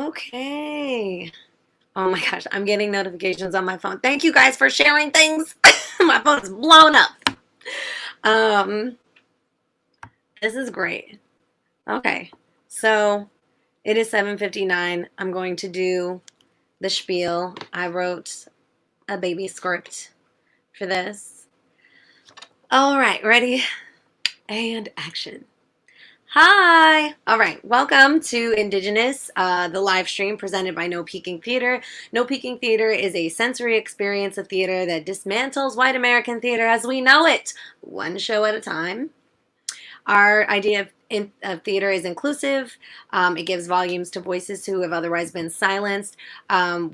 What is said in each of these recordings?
Okay. Oh my gosh, I'm getting notifications on my phone. Thank you guys for sharing things. My phone's blown up. Um, this is great. Okay. So it is 7:59. I'm going to do the spiel. I wrote a baby script for this. All right, ready? And action. Hi! All right, welcome to Indigenous, the live stream presented by No Peeking Theater. No Peeking Theater is a sensory experience of theater that dismantles white American theater as we know it, one show at a time. Our idea of theater is inclusive. It gives volumes to voices who have otherwise been silenced.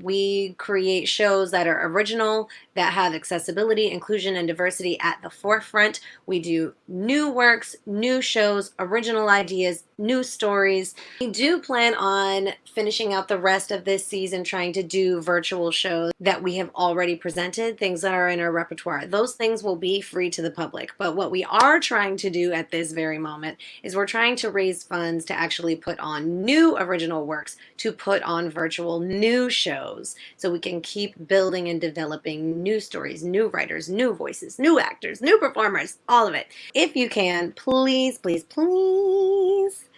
We create shows that are original, that have accessibility, inclusion, and diversity at the forefront. We do new works, new shows, original ideas, new stories. We do plan on finishing out the rest of this season trying to do virtual shows that we have already presented, things that are in our repertoire. Those things will be free to the public. But what we are trying to do at this very moment is we're trying to raise funds to actually put on new original works, to put on virtual new shows, so we can keep building and developing new stories, new writers, new voices, new actors, new performers, all of it. If you can, please, please, please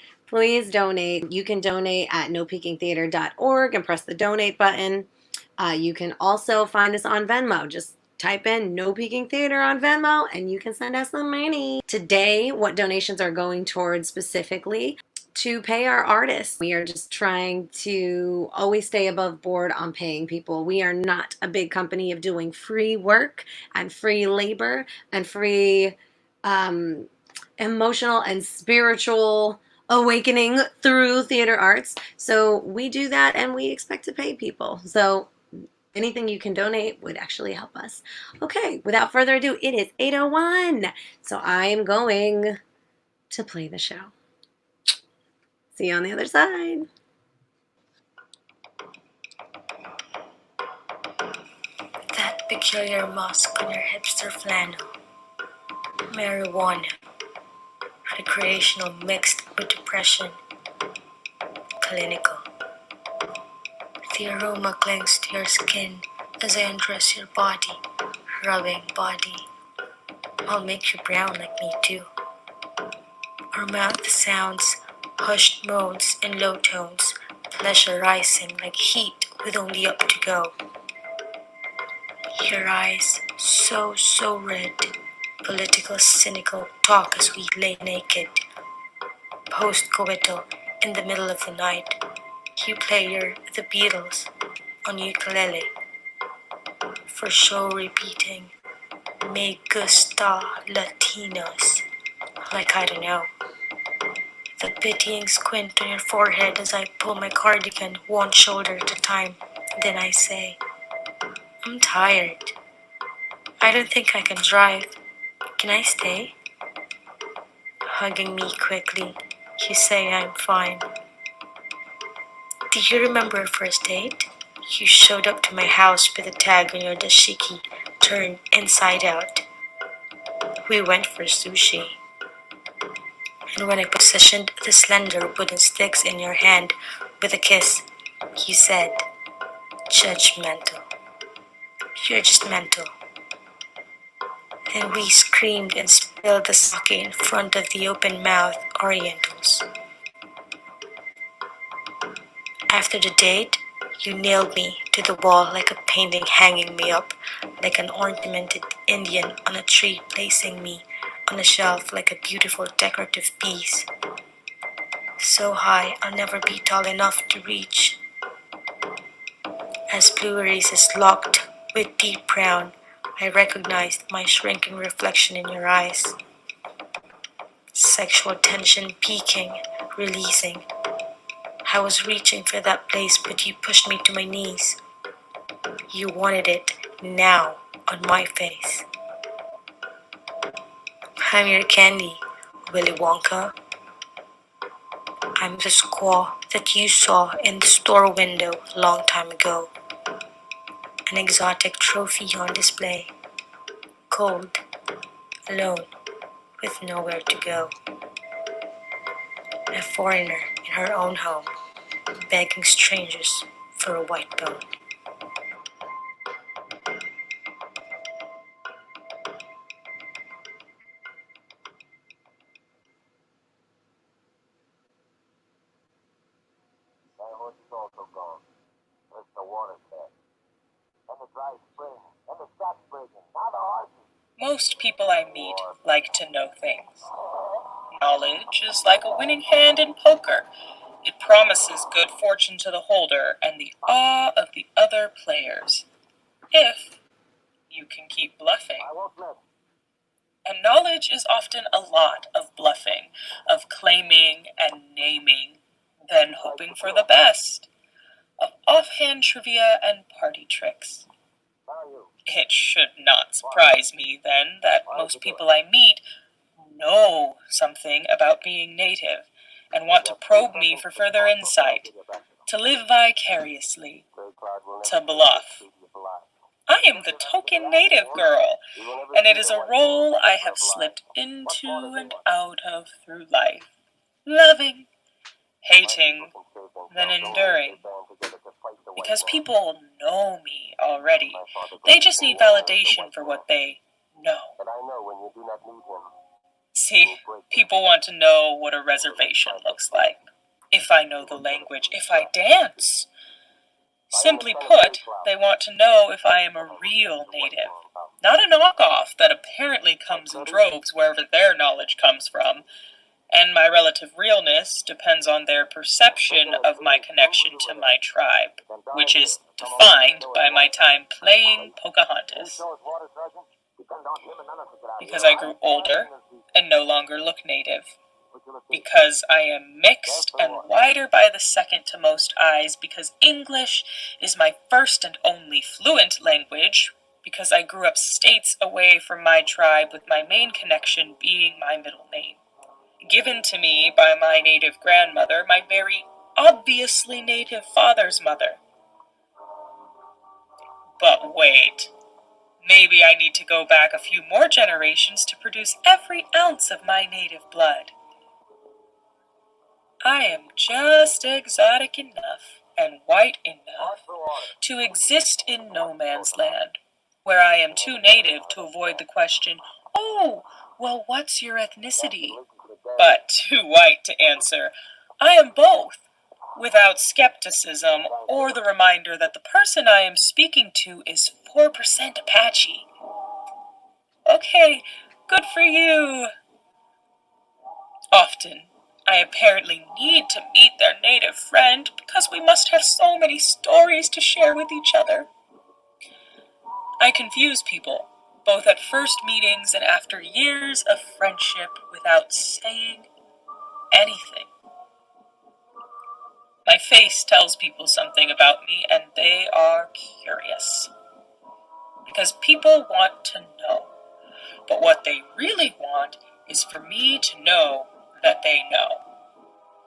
donate. You can donate at nopeakingtheater.org and press the donate button. You can also find us on Venmo. Just type in No Peeking Theater on Venmo and you can send us some money. Today, what donations are going towards specifically? To pay our artists. We are just trying to always stay above board on paying people. We are not a big company of doing free work and free labor and free emotional and spiritual awakening through theater arts. So we do that and we expect to pay people. So anything you can donate would actually help us. Okay, without further ado, it is 8:01. So I am going to play the show. See you on the other side. That peculiar musk on your hipster flannel. Marijuana. Recreational mixed with depression. Clinical. The aroma clings to your skin as I undress your body, rubbing body. I'll make you brown like me too. Our mouth sounds, hushed moans and low tones, pleasure rising like heat with only up to go. Your eyes, so red, political cynical talk as we lay naked. Post-coital, in the middle of the night, you play The Beatles on ukulele. For show repeating, Me gusta Latinos, like I don't know. The pitying squint on your forehead as I pull my cardigan one shoulder at a time. Then I say, I'm tired. I don't think I can drive. Can I stay? Hugging me quickly, you say I'm fine. Do you remember our first date? You showed up to my house with a tag on your dashiki turned inside out. We went for sushi. And when I positioned the slender wooden sticks in your hand with a kiss, you said, judgmental. You're just mental. Then we screamed and spilled the sake in front of the open-mouthed Orientals. After the date, you nailed me to the wall like a painting hanging me up, like an ornamented Indian on a tree placing me on a shelf like a beautiful decorative piece. So high I'll never be tall enough to reach. As blue erases locked with deep brown, I recognized my shrinking reflection in your eyes. Sexual tension peaking, releasing. I was reaching for that place, but you pushed me to my knees. You wanted it now on my face. I'm your candy, Willy Wonka. I'm the squaw that you saw in the store window a long time ago. An exotic trophy on display. Cold, alone, with nowhere to go. A foreigner in her own home. begging strangers for a white bone. My horse is also gone. There's the water cat. And the dry spring. And the stock breaking. Now the horses. Most people I meet like to know things. Knowledge is like a winning hand in poker. It promises good fortune to the holder and the awe of the other players, if you can keep bluffing. I won't let. And knowledge is often a lot of bluffing, of claiming and naming, then hoping for the best, of offhand trivia and party tricks. How are you? It should not surprise me, then, that most people I meet know something about being native and want to probe me for further insight, to live vicariously, to bluff. I am the token native girl, and it is a role I have slipped into and out of through life, loving, hating, then enduring. Because people know me already. They just need validation for what they know. But I know when you do not need him. See, people want to know what a reservation looks like. If I know the language, if I dance. Simply put, they want to know if I am a real native, not a knockoff that apparently comes in droves wherever their knowledge comes from, and my relative realness depends on their perception of my connection to my tribe, which is defined by my time playing Pocahontas. Because I grew older and no longer look native. Because I am mixed and wider by the second to most eyes, because English is my first and only fluent language, because I grew up states away from my tribe with my main connection being my middle name. Given to me by my native grandmother, my very obviously native father's mother. But wait, maybe I need to go back a few more generations to produce every ounce of my native blood. I am just exotic enough and white enough to exist in no man's land, where I am too native to avoid the question, "Oh, well, what's your ethnicity?" But too white to answer, "I am both," without skepticism or the reminder that the person I am speaking to is 4% Apache. Okay, good for you. Often, I apparently need to meet their native friend because we must have so many stories to share with each other. I confuse people, both at first meetings and after years of friendship without saying anything. My face tells people something about me, and they are curious. Because people want to know. But what they really want is for me to know that they know.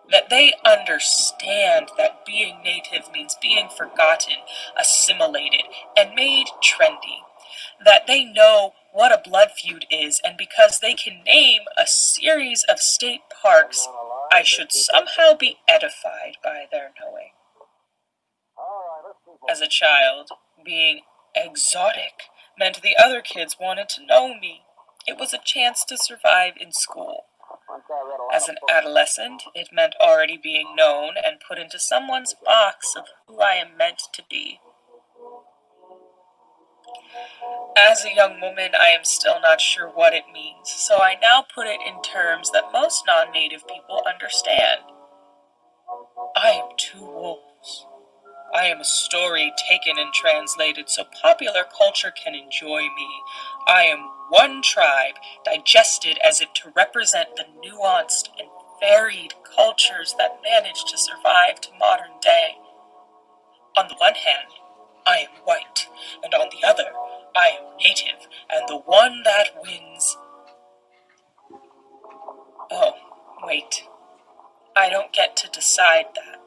That they understand that being native means being forgotten, assimilated, and made trendy. That they know what a blood feud is, and because they can name a series of state parks, I should somehow be edified by their knowing. As a child, being exotic meant the other kids wanted to know me. It was a chance to survive in school. As an adolescent, it meant already being known and put into someone's box of who I am meant to be. As a young woman, I am still not sure what it means, so I now put it in terms that most non-native people understand. I am two wolves. I am a story taken and translated so popular culture can enjoy me. I am one tribe, digested as if to represent the nuanced and varied cultures that manage to survive to modern day. On the one hand, I am white, and on the other, I am native, and the one that wins... Oh, wait. I don't get to decide that.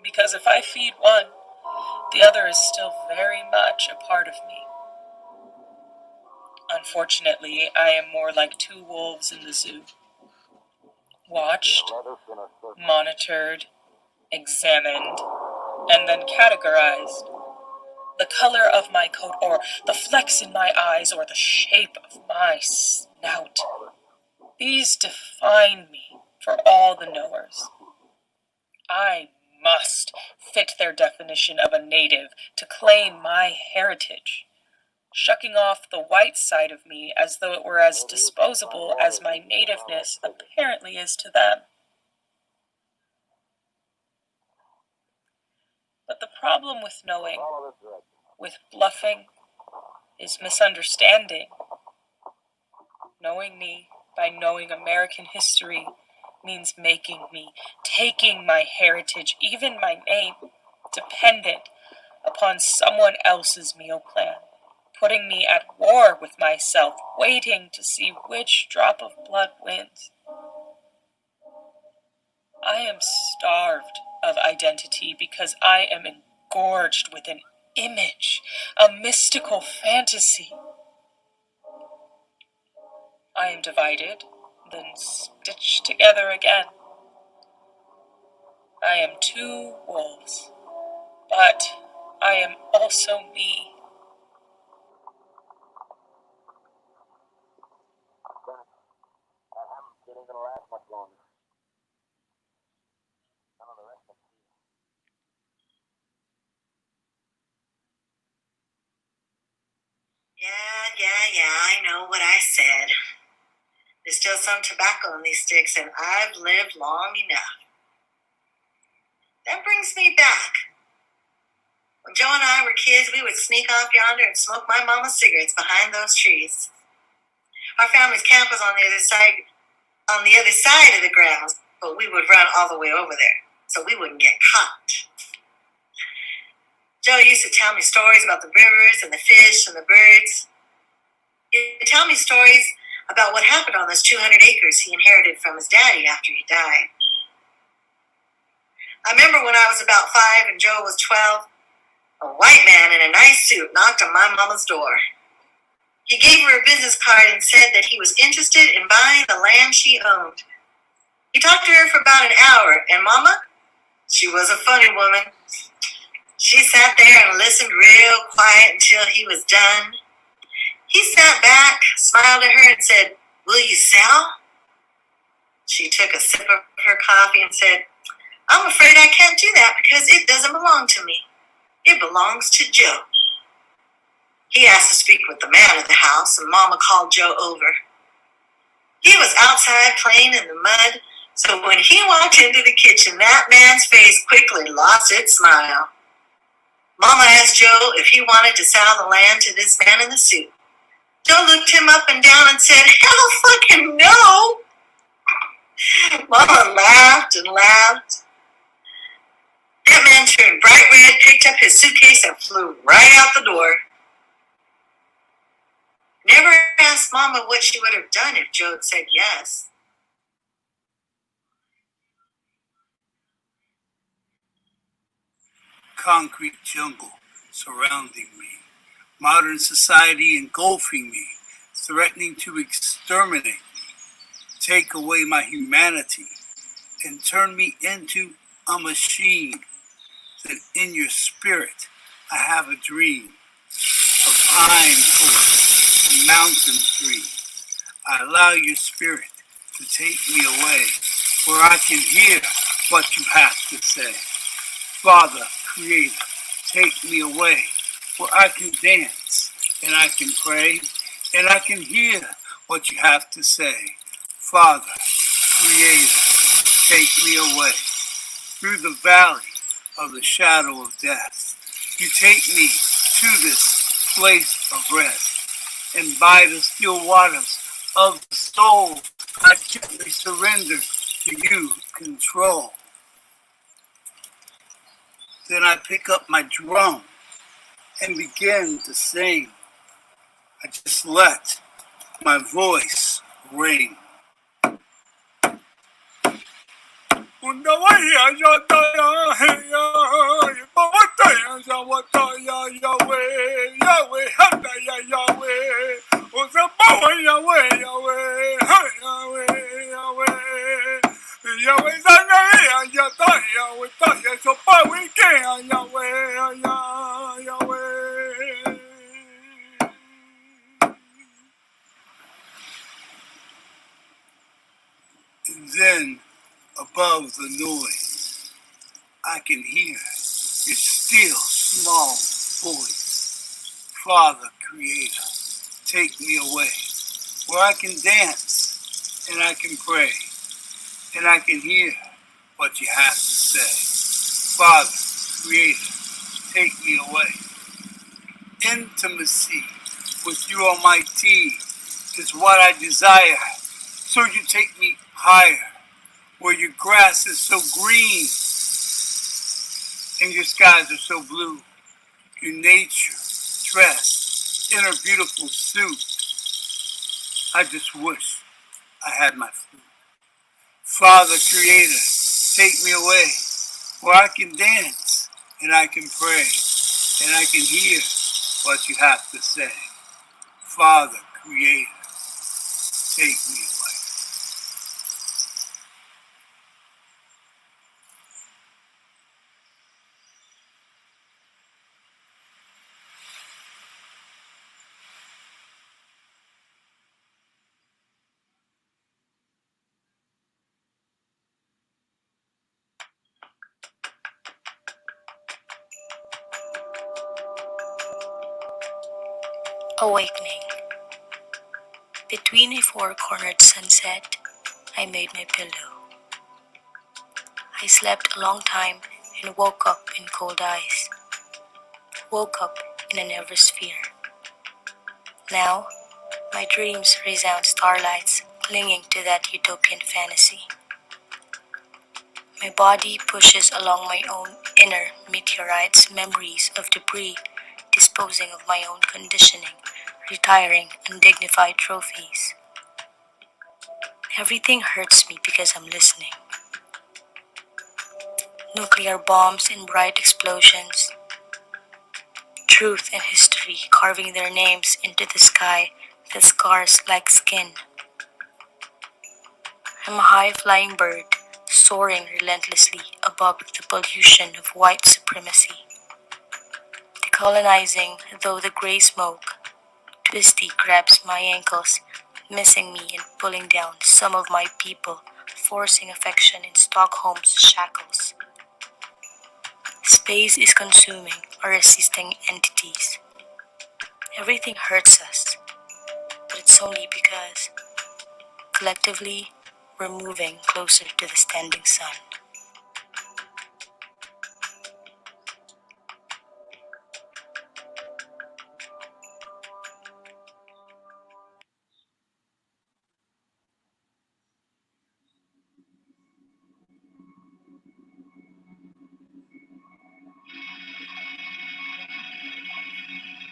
Because if I feed one, the other is still very much a part of me. Unfortunately, I am more like two wolves in the zoo. Watched, monitored, examined, and then categorized. The color of my coat, or the flecks in my eyes, or the shape of my snout. These define me for all the knowers. I must fit their definition of a native to claim my heritage, shucking off the white side of me as though it were as disposable as my nativeness apparently is to them. But the problem with knowing, with bluffing, is misunderstanding. Knowing me by knowing American history means making me, taking my heritage, even my name, dependent upon someone else's meal plan, putting me at war with myself, waiting to see which drop of blood wins. I am starved of identity because I am engorged with an image, a mystical fantasy. I am divided, then stitched together again. I am two wolves, but I am also me. That hamster ain't gonna last much longer. None of the rest of them. Yeah, I know what I said. There's still some tobacco in these sticks, and I've lived long enough. That brings me back. When Joe and I were kids, we would sneak off yonder and smoke my mama's cigarettes behind those trees. Our family's camp was on the other side of the grounds, but we would run all the way over there so we wouldn't get caught. Joe used to tell me stories about the rivers and the fish and the birds. He'd tell me stories about what happened on those 200 acres he inherited from his daddy after he died. I remember when I was about 5 and Joe was 12, a white man in a nice suit knocked on my mama's door. He gave her a business card and said that he was interested in buying the land she owned. He talked to her for about an hour, and Mama, she was a funny woman. She sat there and listened real quiet until he was done. He sat back, smiled at her, and said, "Will you sell?" She took a sip of her coffee and said, "I'm afraid I can't do that because it doesn't belong to me. It belongs to Joe." He asked to speak with the man of the house, and Mama called Joe over. He was outside playing in the mud, so when he walked into the kitchen, that man's face quickly lost its smile. Mama asked Joe if he wanted to sell the land to this man in the suit. Joe looked him up and down and said, "Hell fucking no!" Mama laughed and laughed. That man turned bright red, picked up his suitcase, and flew right out the door. Never asked Mama what she would have done if Joe had said yes. Concrete jungle surrounding me, modern society engulfing me, threatening to exterminate me, take away my humanity, and turn me into a machine. That in your spirit I have a dream of pine forest and mountain tree. I allow your spirit to take me away where I can hear what you have to say. Father, Creator, take me away where I can dance and I can pray and I can hear what you have to say. Father, Creator, take me away through the valley of the shadow of death. You take me to this place of rest, and by the still waters of the soul, I gently surrender to you control. Then I pick up my drum and begin to sing. I just let my voice ring. tayo sa pawikin, Yahweh, Yahweh. And then, above the noise, I can hear your still small voice. Father, Creator, take me away, where I can dance and I can pray and I can hear what you have to say. Father, Creator, take me away. Intimacy with you, Almighty, is what I desire. So you take me higher, where your grass is so green and your skies are so blue. Your nature dressed in her beautiful suit. I just wish I had my flute. Father, Creator, take me away, where I can dance and I can pray and I can hear what you have to say. Father, Creator, take me away. Awakening. Between a four-cornered sunset, I made my pillow. I slept a long time and woke up in cold eyes. Woke up in a nervous fear. Now, my dreams resound starlights clinging to that utopian fantasy. My body pushes along my own inner meteorites, memories of debris, disposing of my own conditioning, retiring undignified trophies. Everything hurts me because I'm listening. Nuclear bombs and bright explosions. Truth and history carving their names into the sky that scars like skin. I'm a high-flying bird, soaring relentlessly above the pollution of white supremacy. Decolonizing, though the gray smoke, twisty grabs my ankles, missing me and pulling down some of my people, forcing affection in Stockholm's shackles. Space is consuming our resisting entities. Everything hurts us, but it's only because, collectively, we're moving closer to the standing sun.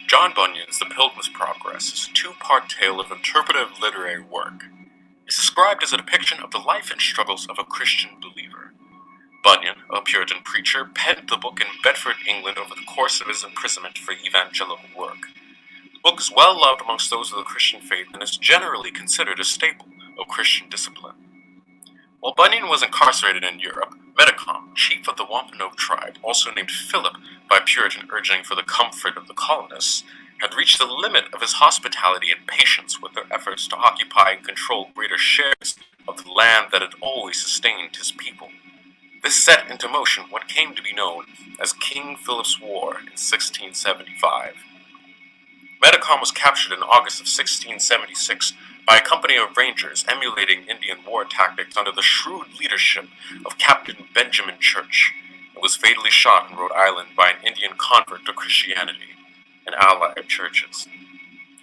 John Bunyan's The Pilgrim's Progress is a two-part tale of interpretive literary work. It's described as a depiction of the life and struggles of a Christian believer. Bunyan, a Puritan preacher, penned the book in Bedford, England over the course of his imprisonment for evangelical work. The book is well loved amongst those of the Christian faith and is generally considered a staple of Christian discipline. While Bunyan was incarcerated in Europe, Metacom, chief of the Wampanoag tribe, also named Philip by Puritan urging for the comfort of the colonists, had reached the limit of his hospitality and patience with their efforts to occupy and control greater shares of the land that had always sustained his people. This set into motion what came to be known as King Philip's War in 1675. Metacom was captured in August of 1676 by a company of rangers emulating Indian war tactics under the shrewd leadership of Captain Benjamin Church, and was fatally shot in Rhode Island by an Indian convert to Christianity, an ally of Church's.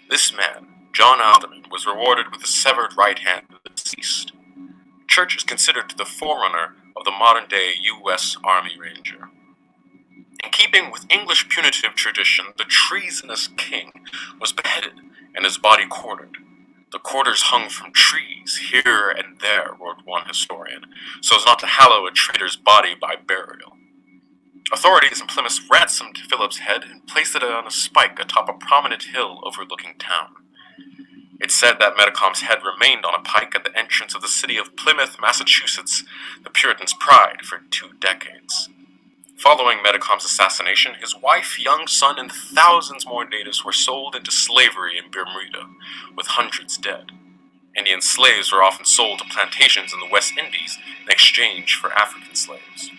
This man, John Alderman, was rewarded with the severed right hand of the deceased. Church is considered the forerunner of the modern-day U.S. Army Ranger. In keeping with English punitive tradition, the treasonous king was beheaded and his body quartered. The quarters hung from trees here and there, wrote one historian, so as not to hallow a traitor's body by burial. Authorities in Plymouth ransomed Philip's head and placed it on a spike atop a prominent hill overlooking town. It's said that Metacom's head remained on a pike at the entrance of the city of Plymouth, Massachusetts, the Puritans' pride, for 2 decades. Following Metacom's assassination, his wife, young son, and thousands more natives were sold into slavery in Bermuda, with hundreds dead. Indian slaves were often sold to plantations in the West Indies in exchange for African slaves.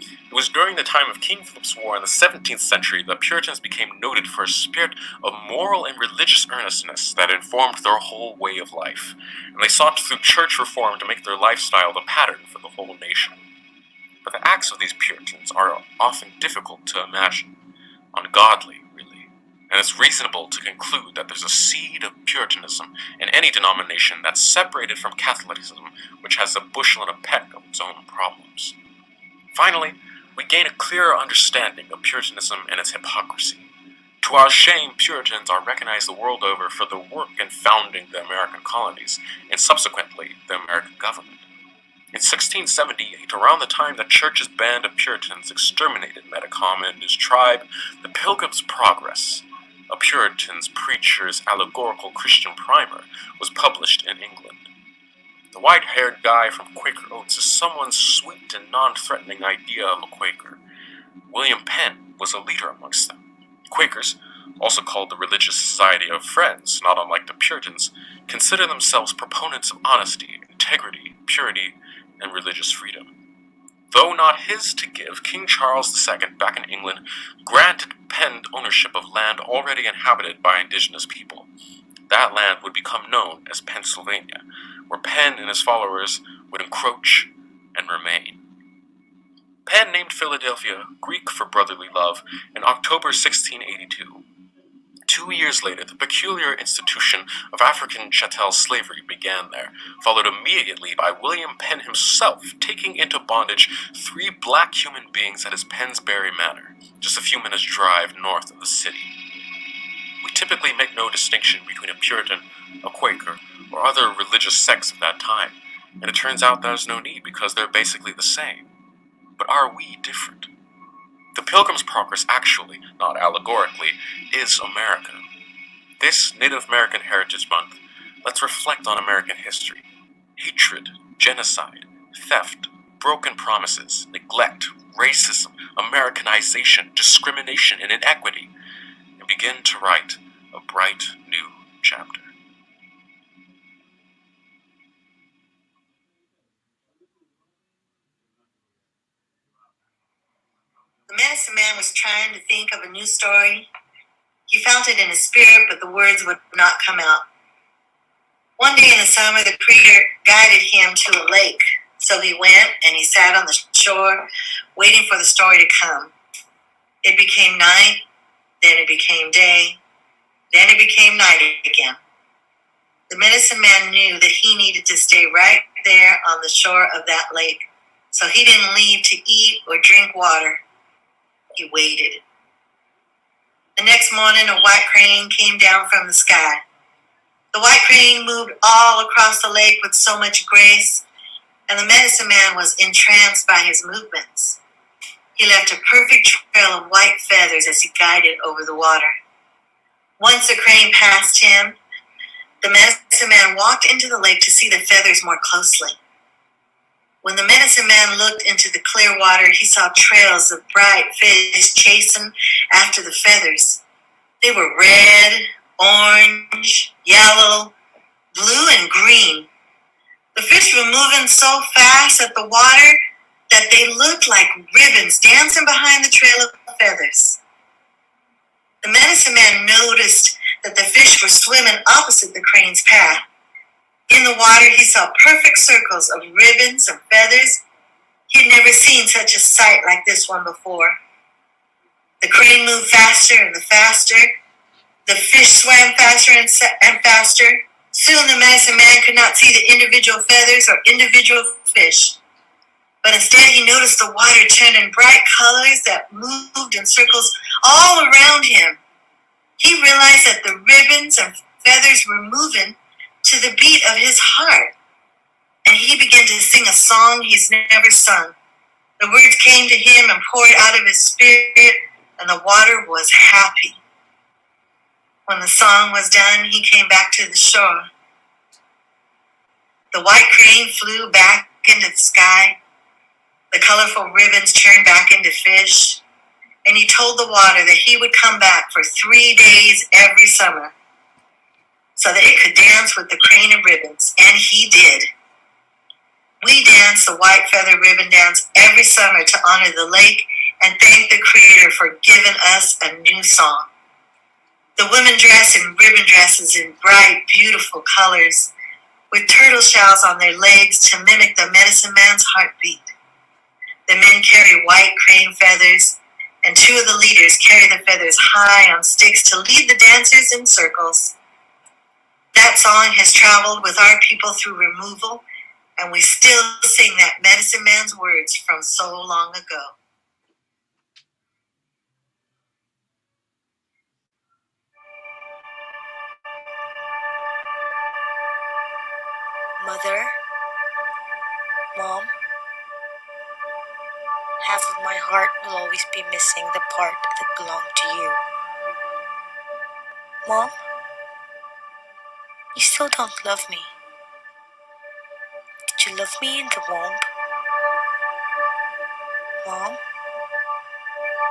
It was during the time of King Philip's War in the 17th century that Puritans became noted for a spirit of moral and religious earnestness that informed their whole way of life, and they sought through church reform to make their lifestyle the pattern for the whole nation. But the acts of these Puritans are often difficult to imagine, ungodly, really, and it's reasonable to conclude that there's a seed of Puritanism in any denomination that's separated from Catholicism, which has a bushel and a peck of its own problems. Finally, we gain a clearer understanding of Puritanism and its hypocrisy. To our shame, Puritans are recognized the world over for their work in founding the American colonies, and subsequently the American government. In 1678, around the time that Church's band of Puritans exterminated Metacom and his tribe, the Pilgrims' Progress, a Puritan's preacher's allegorical Christian primer, was published in England. The white-haired guy from Quaker Oats is someone's sweet and non-threatening idea of a Quaker. William Penn was a leader amongst them. Quakers, also called the Religious Society of Friends, not unlike the Puritans, consider themselves proponents of honesty, integrity, purity, and religious freedom. Though not his to give, King Charles II, back in England, granted Penn ownership of land already inhabited by indigenous people. That land would become known as Pennsylvania, where Penn and his followers would encroach and remain. Penn named Philadelphia, Greek for brotherly love, in October 1682. 2 years later, the peculiar institution of African chattel slavery began there, followed immediately by William Penn himself taking into bondage 3 black human beings at his Pennsbury Manor, just a few minutes' drive north of the city. We typically make no distinction between a Puritan, a Quaker, or other religious sects of that time, and it turns out there's no need because they're basically the same. But are we different? The Pilgrims' Progress actually, not allegorically, is America. This Native American Heritage Month, let's reflect on American history. Hatred, genocide, theft, broken promises, neglect, racism, Americanization, discrimination, and inequity, and begin to write a bright new chapter. The medicine man was trying to think of a new story. He felt it in his spirit, but the words would not come out. One day in the summer, the preacher guided him to a lake. So he went and he sat on the shore, waiting for the story to come. It became night, then it became day, then it became night again. The medicine man knew that he needed to stay right there on the shore of that lake. So he didn't leave to eat or drink water. He waited. The next morning, a white crane came down from the sky. The white crane moved all across the lake with so much grace, and the medicine man was entranced by his movements. He left a perfect trail of white feathers as he guided over the water. Once the crane passed him, the medicine man walked into the lake to see the feathers more closely. When the medicine man looked into the clear water, he saw trails of bright fish chasing after the feathers. They were red, orange, yellow, blue, and green. The fish were moving so fast at the water that they looked like ribbons dancing behind the trail of feathers. The medicine man noticed that the fish were swimming opposite the crane's path. In the water, he saw perfect circles of ribbons and feathers. He'd never seen such a sight like this one before. The crane moved faster and faster. The fish swam faster and faster. Soon the medicine man could not see the individual feathers or individual fish. But instead, he noticed the water turn in bright colors that moved in circles all around him. He realized that the ribbons and feathers were moving to the beat of his heart. And he began to sing a song he's never sung. The words came to him and poured out of his spirit, and the water was happy. When the song was done, he came back to the shore. The white crane flew back into the sky. The colorful ribbons turned back into fish. And he told the water that he would come back for 3 days every summer so that it could dance with the crane of ribbons. And he did. We dance the white feather ribbon dance every summer to honor the lake and thank the Creator for giving us a new song. The women dress in ribbon dresses in bright, beautiful colors with turtle shells on their legs to mimic the medicine man's heartbeat. The men carry white crane feathers, and 2 of the leaders carry the feathers high on sticks to lead the dancers in circles. That song has traveled with our people through removal, and we still sing that medicine man's words from so long ago. Mother, Mom, half of my heart will always be missing the part that belonged to you. Mom, you still don't love me. Did you love me in the womb? Mom,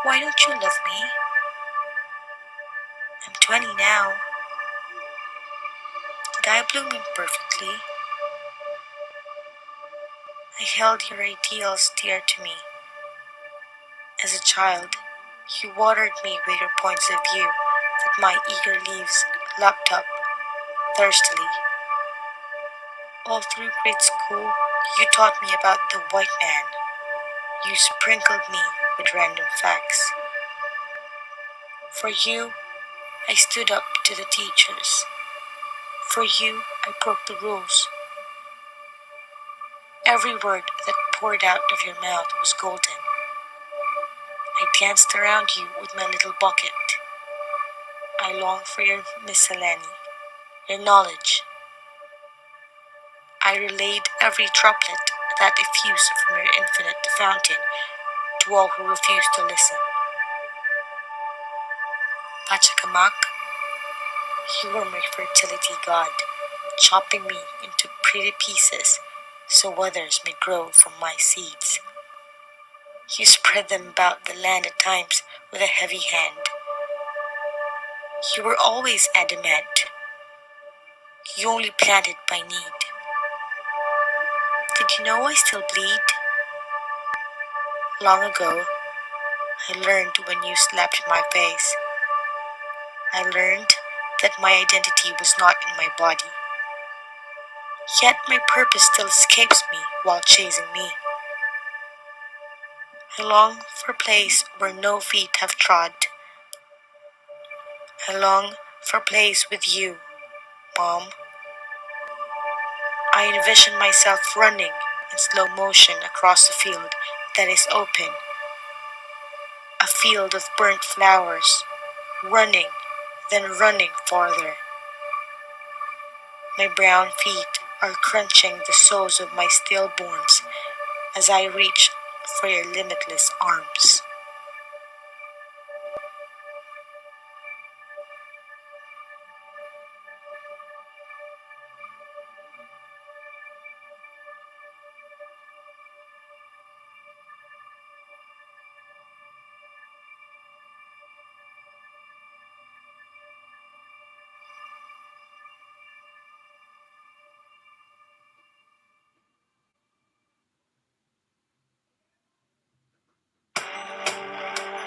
why don't you love me? I'm 20 now. Did I bloom imperfectly? I held your ideals dear to me. As a child, you watered me with your points of view that my eager leaves lapped up thirstily. All through grade school, you taught me about the white man. You sprinkled me with random facts. For you, I stood up to the teachers. For you, I broke the rules. Every word that poured out of your mouth was golden. I danced around you with my little bucket. I longed for your miscellany, your knowledge. I relayed every droplet that effused from your infinite fountain to all who refused to listen. Pachacamac, you were my fertility god, chopping me into pretty pieces so others may grow from my seeds. You spread them about the land at times with a heavy hand. You were always adamant. You only planted by need. Did you know I still bleed? Long ago, I learned when you slapped my face. I learned that my identity was not in my body. Yet my purpose still escapes me while chasing me. I long for a place where no feet have trod. I long for a place with you, Mom. I envision myself running in slow motion across a field that is open. A field of burnt flowers, running, then running farther. My brown feet are crunching the soles of my stillborns as I reach for your limitless arms.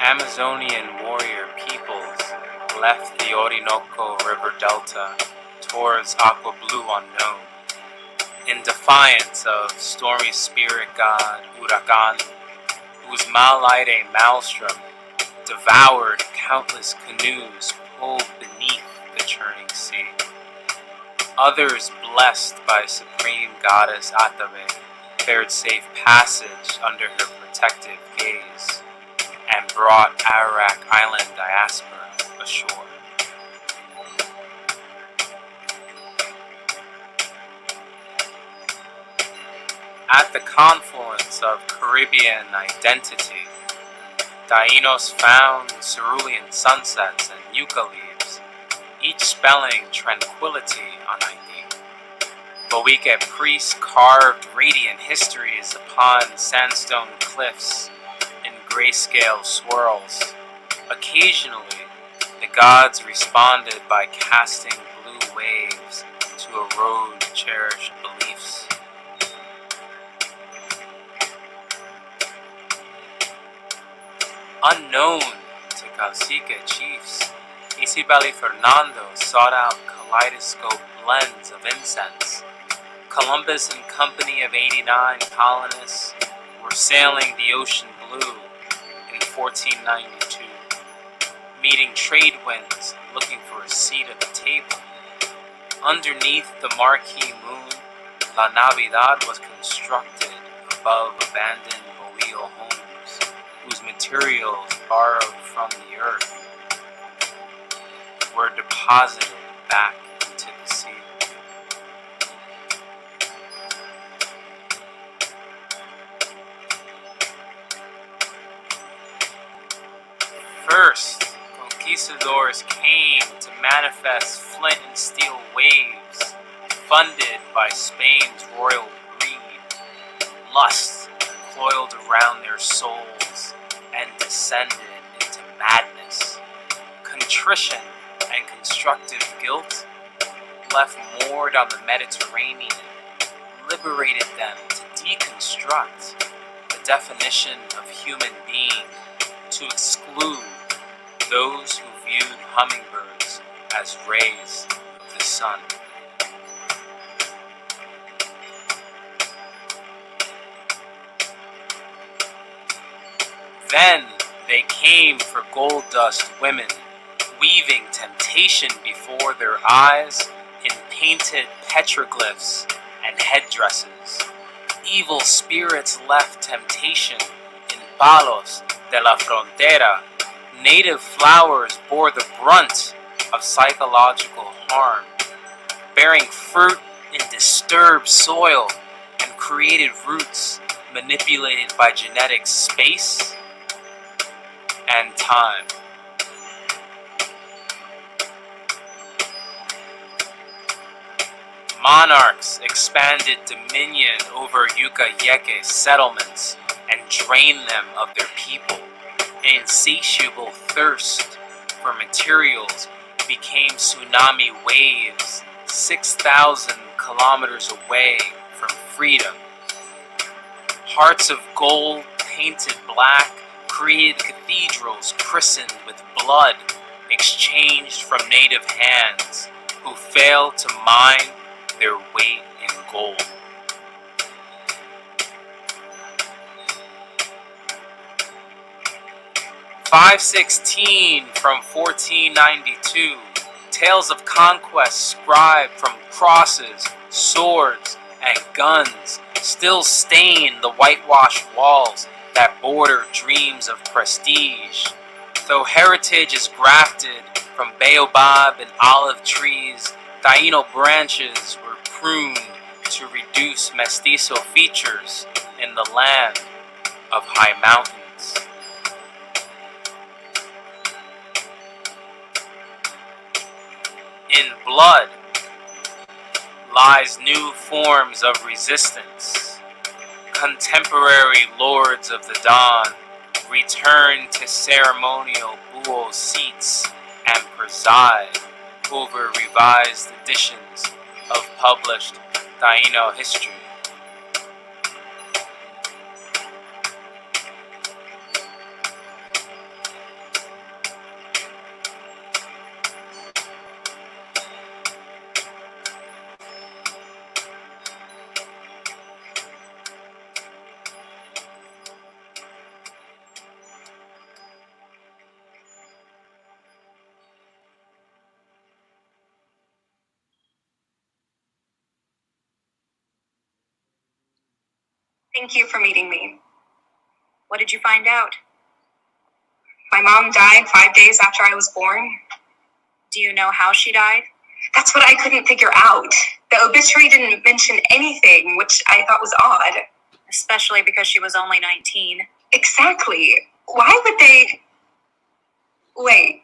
Amazonian warrior peoples left the Orinoco River Delta towards Aqua Blue unknown, in defiance of stormy spirit god Huracan, whose Malite maelstrom devoured countless canoes pulled beneath the churning sea. Others, blessed by supreme goddess Atabe, fared safe passage under her protective gaze, and brought Ararak Island diaspora ashore. At the confluence of Caribbean identity, Taínos found cerulean sunsets and yucca leaves, each spelling tranquility on Ayiti. But we get priests carved radiant histories upon sandstone cliffs in grayscale swirls. Occasionally, the gods responded by casting blue waves to erode cherished beliefs. Unknown to Cacique chiefs, Isabel Fernando sought out kaleidoscope blends of incense. Columbus and company of 89 colonists were sailing the ocean blue in 1492, meeting trade winds looking for a seat at the table. Underneath the marquee moon, La Navidad was constructed above abandoned bohío homes, whose materials borrowed from the earth were deposited back into the sea. First, conquistadors came to manifest flint and steel waves, funded by Spain's royal greed. Lust coiled around their souls and descended into madness. Contrition and constructive guilt left moored on the Mediterranean, liberated them to deconstruct the definition of human being, to exclude those who viewed hummingbirds as rays of the sun. Then they came for gold dust women, weaving temptation before their eyes in painted petroglyphs and headdresses. Evil spirits left temptation in palos de la frontera. Native flowers bore the brunt of psychological harm, bearing fruit in disturbed soil and created roots manipulated by genetic space and time. Monarchs expanded dominion over Yucayeke settlements and drained them of their people. An insatiable thirst for materials became tsunami waves 6,000 kilometers away from freedom. Hearts of gold painted black created cathedrals christened with blood exchanged from native hands who failed to mine their weight in gold. .516 from 1492, tales of conquest scribed from crosses, swords, and guns still stain the whitewashed walls that border dreams of prestige. Though heritage is grafted from baobab and olive trees, Taino branches were pruned to reduce mestizo features in the land of high mountains. In blood lies new forms of resistance. Contemporary lords of the dawn return to ceremonial buo seats and preside over revised editions of published Taino history. Thank you for meeting me. What did you find out? My mom died 5 days after I was born. Do you know how she died? That's what I couldn't figure out. The obituary didn't mention anything, which I thought was odd. Especially because she was only 19. Exactly. Why would they... Wait.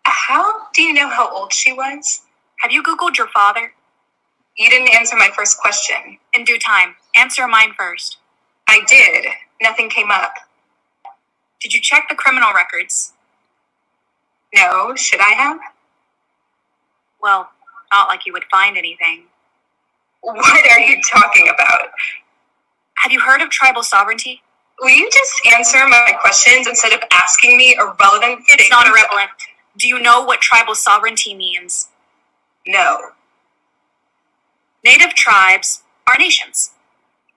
How do you know how old she was? Have you Googled your father? You didn't answer my first question. In due time. Answer mine first. I did. Nothing came up. Did you check the criminal records? No. Should I have? Well, not like you would find anything. What are you talking about? Have you heard of tribal sovereignty? Will you just answer my questions instead of asking me irrelevant things? It's not irrelevant. Do you know what tribal sovereignty means? No. Native tribes are nations.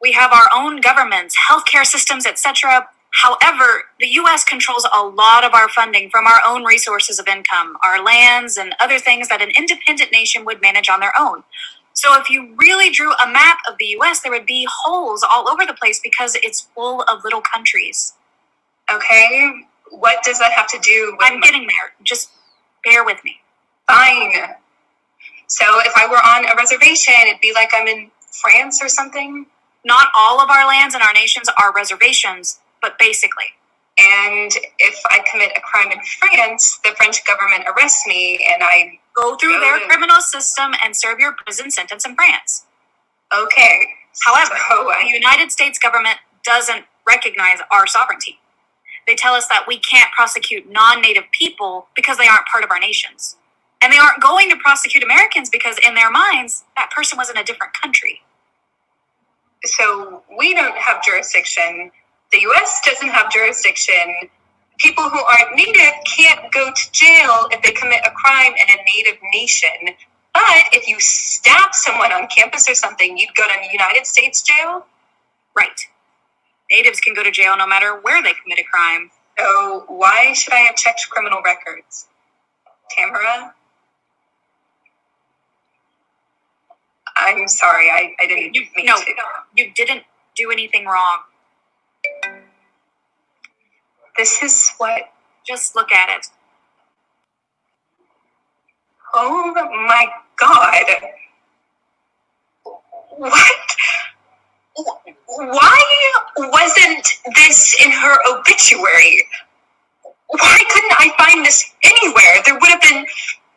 We have our own governments, healthcare systems, etc. However, the U.S. controls a lot of our funding from our own resources of income, our lands, and other things that an independent nation would manage on their own. So if you really drew a map of the U.S., there would be holes all over the place because it's full of little countries. Okay, what does that have to do with... I'm getting there. Just bear with me. Fine. So if I were on a reservation, it'd be like I'm in France or something? Not all of our lands and our nations are reservations, but basically. And if I commit a crime in France, the French government arrests me and I go through their criminal system and serve your prison sentence in France. Okay. However, the United States government doesn't recognize our sovereignty. They tell us that we can't prosecute non-native people because they aren't part of our nations. And they aren't going to prosecute Americans because in their minds, that person was in a different country. So we don't have jurisdiction. The U.S. doesn't have jurisdiction. People who aren't native can't go to jail if they commit a crime in a native nation. But if you stab someone on campus or something, you'd go to United States jail? Right. Natives can go to jail no matter where they commit a crime. So why should I have checked criminal records? Tamara? I'm sorry, I didn't mean to. You didn't do anything wrong. This is what... Just look at it. Oh my God. What? Why wasn't this in her obituary? Why couldn't I find this anywhere? There would have been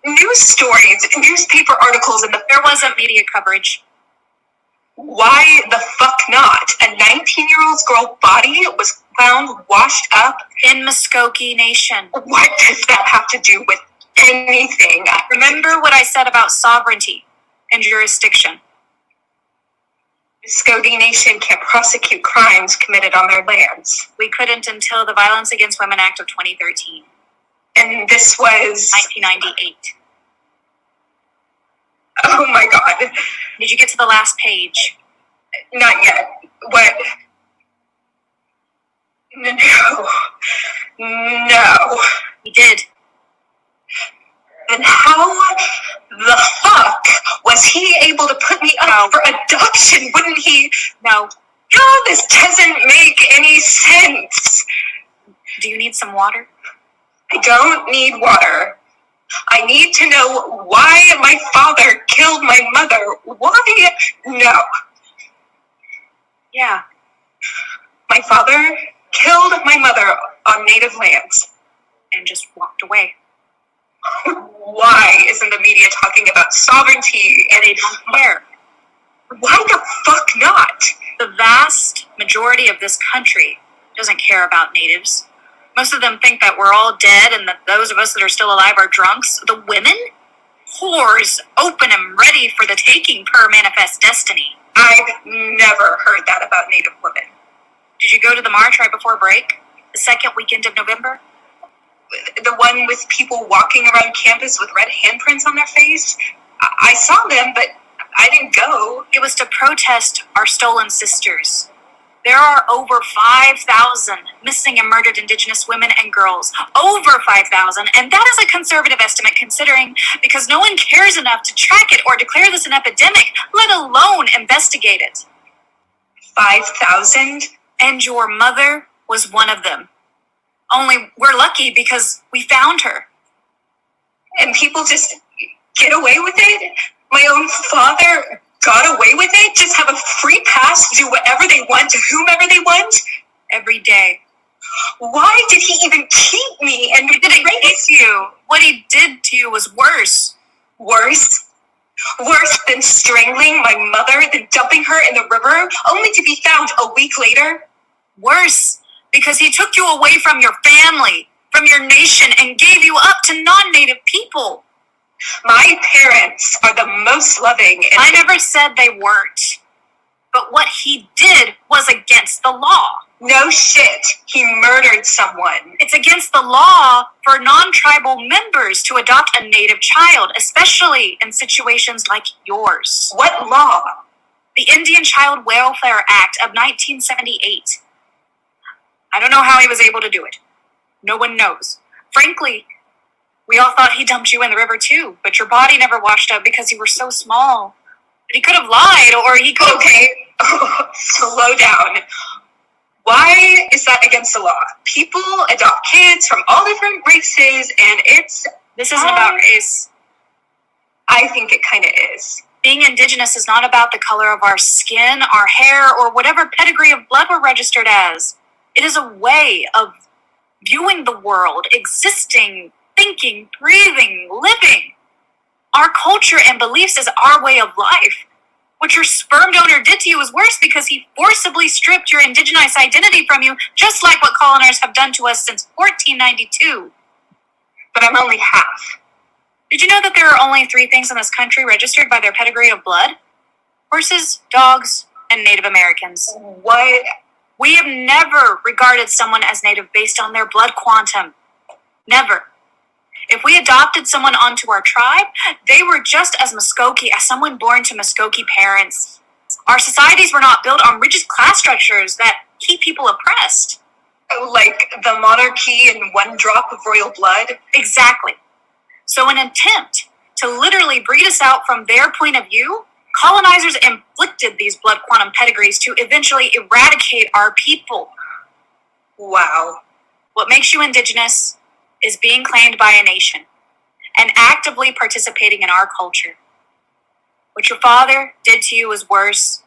news stories, newspaper articles, and there wasn't media coverage. Why the fuck not? A 19-year-old's girl body was found washed up in Muskogee Nation. What does that have to do with anything? Remember what I said about sovereignty and jurisdiction. Muskogee Nation can't prosecute crimes committed on their lands. We couldn't until the Violence Against Women Act of 2013. And this was... 1998. Oh my God. Did you get to the last page? Not yet. What? No. You did. Then how the fuck was he able to put me up for adoption? Wouldn't he? No. No, this doesn't make any sense. Do you need some water? I don't need water. I need to know why my father killed my mother. Why? No. Yeah. My father killed my mother on native lands. And just walked away. Why isn't the media talking about sovereignty? And they don't care. Why the fuck not? The vast majority of this country doesn't care about natives. Most of them think that we're all dead and that those of us that are still alive are drunks. The women? Whores, open and ready for the taking per manifest destiny. I've never heard that about native women. Did you go to the march right before break? The second weekend of November? The one with people walking around campus with red handprints on their face? I saw them, but I didn't go. It was to protest our stolen sisters. There are over 5,000 missing and murdered Indigenous women and girls. Over 5,000, and that is a conservative estimate considering because no one cares enough to track it or declare this an epidemic, let alone investigate it. 5,000? And your mother was one of them. Only we're lucky because we found her. And people just get away with it? My own father got away with it? Just have a free pass to do whatever they want to whomever they want? Every day. Why did he even keep me and Didn't raise you. What he did to you was worse. Worse? Worse than strangling my mother, then dumping her in the river, only to be found a week later? Worse, because he took you away from your family, from your nation, and gave you up to non-native people. My parents are the most loving and... I never said they weren't. But what he did was against the law. No shit. He murdered someone. It's against the law for non-tribal members to adopt a native child, especially in situations like yours. What law? The Indian Child Welfare Act of 1978. I don't know how he was able to do it. No one knows. Frankly, we all thought he dumped you in the river too, but your body never washed up because you were so small. But he could have lied, or he could have... Okay, slow down. Why is that against the law? People adopt kids from all different races, and it's... This isn't about race. I think it kind of is. Being Indigenous is not about the color of our skin, our hair, or whatever pedigree of blood we're registered as. It is a way of viewing the world, existing, thinking, breathing, living. Our culture and beliefs is our way of life. What your sperm donor did to you is worse because he forcibly stripped your indigenous identity from you, just like what colonizers have done to us since 1492. But I'm only half. Did you know that there are only 3 things in this country registered by their pedigree of blood? Horses, dogs, and Native Americans. What? We have never regarded someone as Native based on their blood quantum. Never. If we adopted someone onto our tribe, they were just as Muskokie as someone born to Muskokie parents. Our societies were not built on rigid class structures that keep people oppressed. Like the monarchy and one drop of royal blood? Exactly. So in an attempt to literally breed us out from their point of view, colonizers inflicted these blood quantum pedigrees to eventually eradicate our people. Wow. What makes you Indigenous is being claimed by a nation and actively participating in our culture. What your father did to you is worse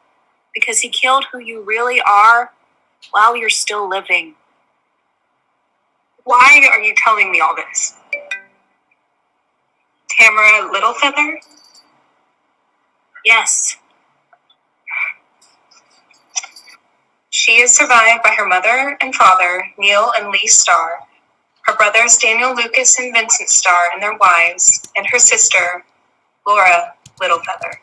because he killed who you really are while you're still living. Why are you telling me all this? Tamara Littlefeather? Yes. She is survived by her mother and father, Neil and Lee Starr, her brothers Daniel Lucas and Vincent Starr and their wives, and her sister, Laura Littlefeather.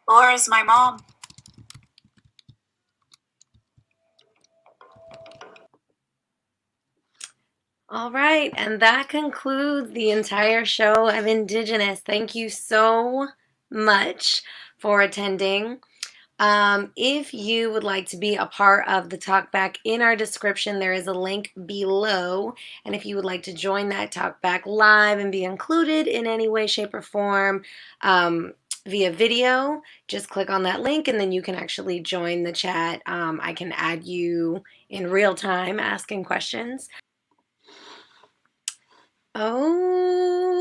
Laura's my mom. All right, and that concludes the entire show of Indigenous. Thank you so much for attending. If you would like to be a part of the talkback, in our description there is a link below, and if you would like to join that talkback live and be included in any way, shape, or form via video, just click on that link and then you can actually join the chat. I can add you in real time asking questions.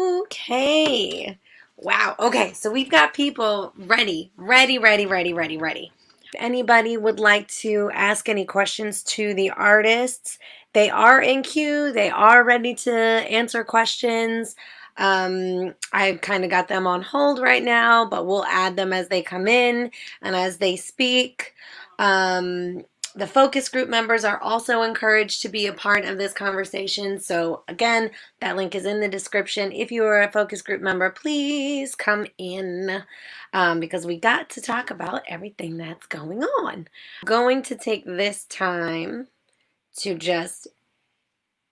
Okay. Wow. Okay, so we've got people ready. If anybody would like to ask any questions to the artists, they are in queue. They are ready to answer questions. I've kind of got them on hold right now, but we'll add them as they come in and as they speak. The focus group members are also encouraged to be a part of this conversation. So again, that link is in the description. If you are a focus group member, please come in because we got to talk about everything that's going on. I'm going to take this time to just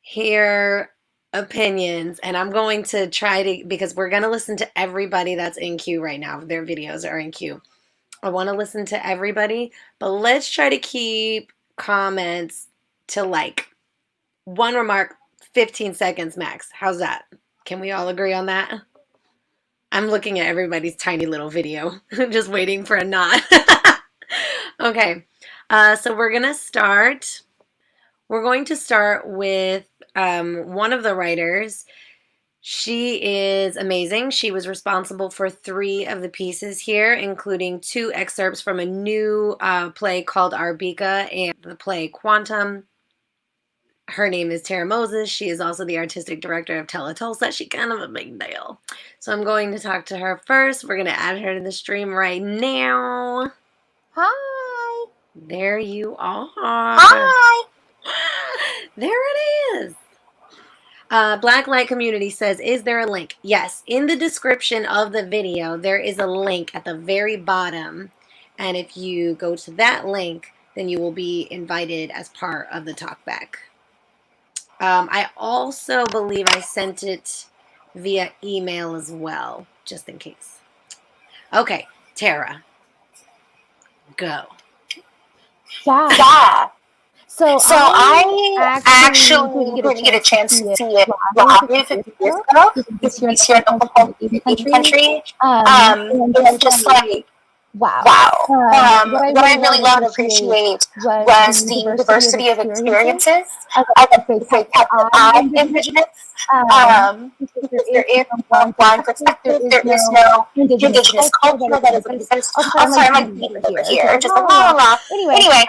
hear opinions, and I'm going to try to, because we're going to listen to everybody that's in queue right now. Their videos are in queue. I want to listen to everybody, but let's try to keep comments to like one remark, 15 seconds max. How's that? Can we all agree on that? I'm looking at everybody's tiny little video, just waiting for a nod. Okay, so we're going to start. We're going to start with one of the writers. She is amazing. She was responsible for 3 of the pieces here, including 2 excerpts from a new play called Arbecka and the play Quantum. Her name is Tara Moses. She is also the artistic director of Tulsa. She's kind of a big deal. So I'm going to talk to her first. We're going to add her to the stream right now. Hi. There you are. Hi. There it is. Black Light Community says, is there a link? Yes. In the description of the video, there is a link at the very bottom. And if you go to that link, then you will be invited as part of the talkback. I also believe I sent it via email as well, just in case. Okay, Tara, go. Yeah. So I actually didn't get a chance to see it live 50 years ago. It's here in Oklahoma, Asian country. And just like, wow. What I really love and appreciate was the diversity of experiences. I like to say that I'm Indigenous. There is no blind perspective. There is no Indigenous culture that is exists. I'm sorry, I'm like beating over here. Just like, la la la. Anyway,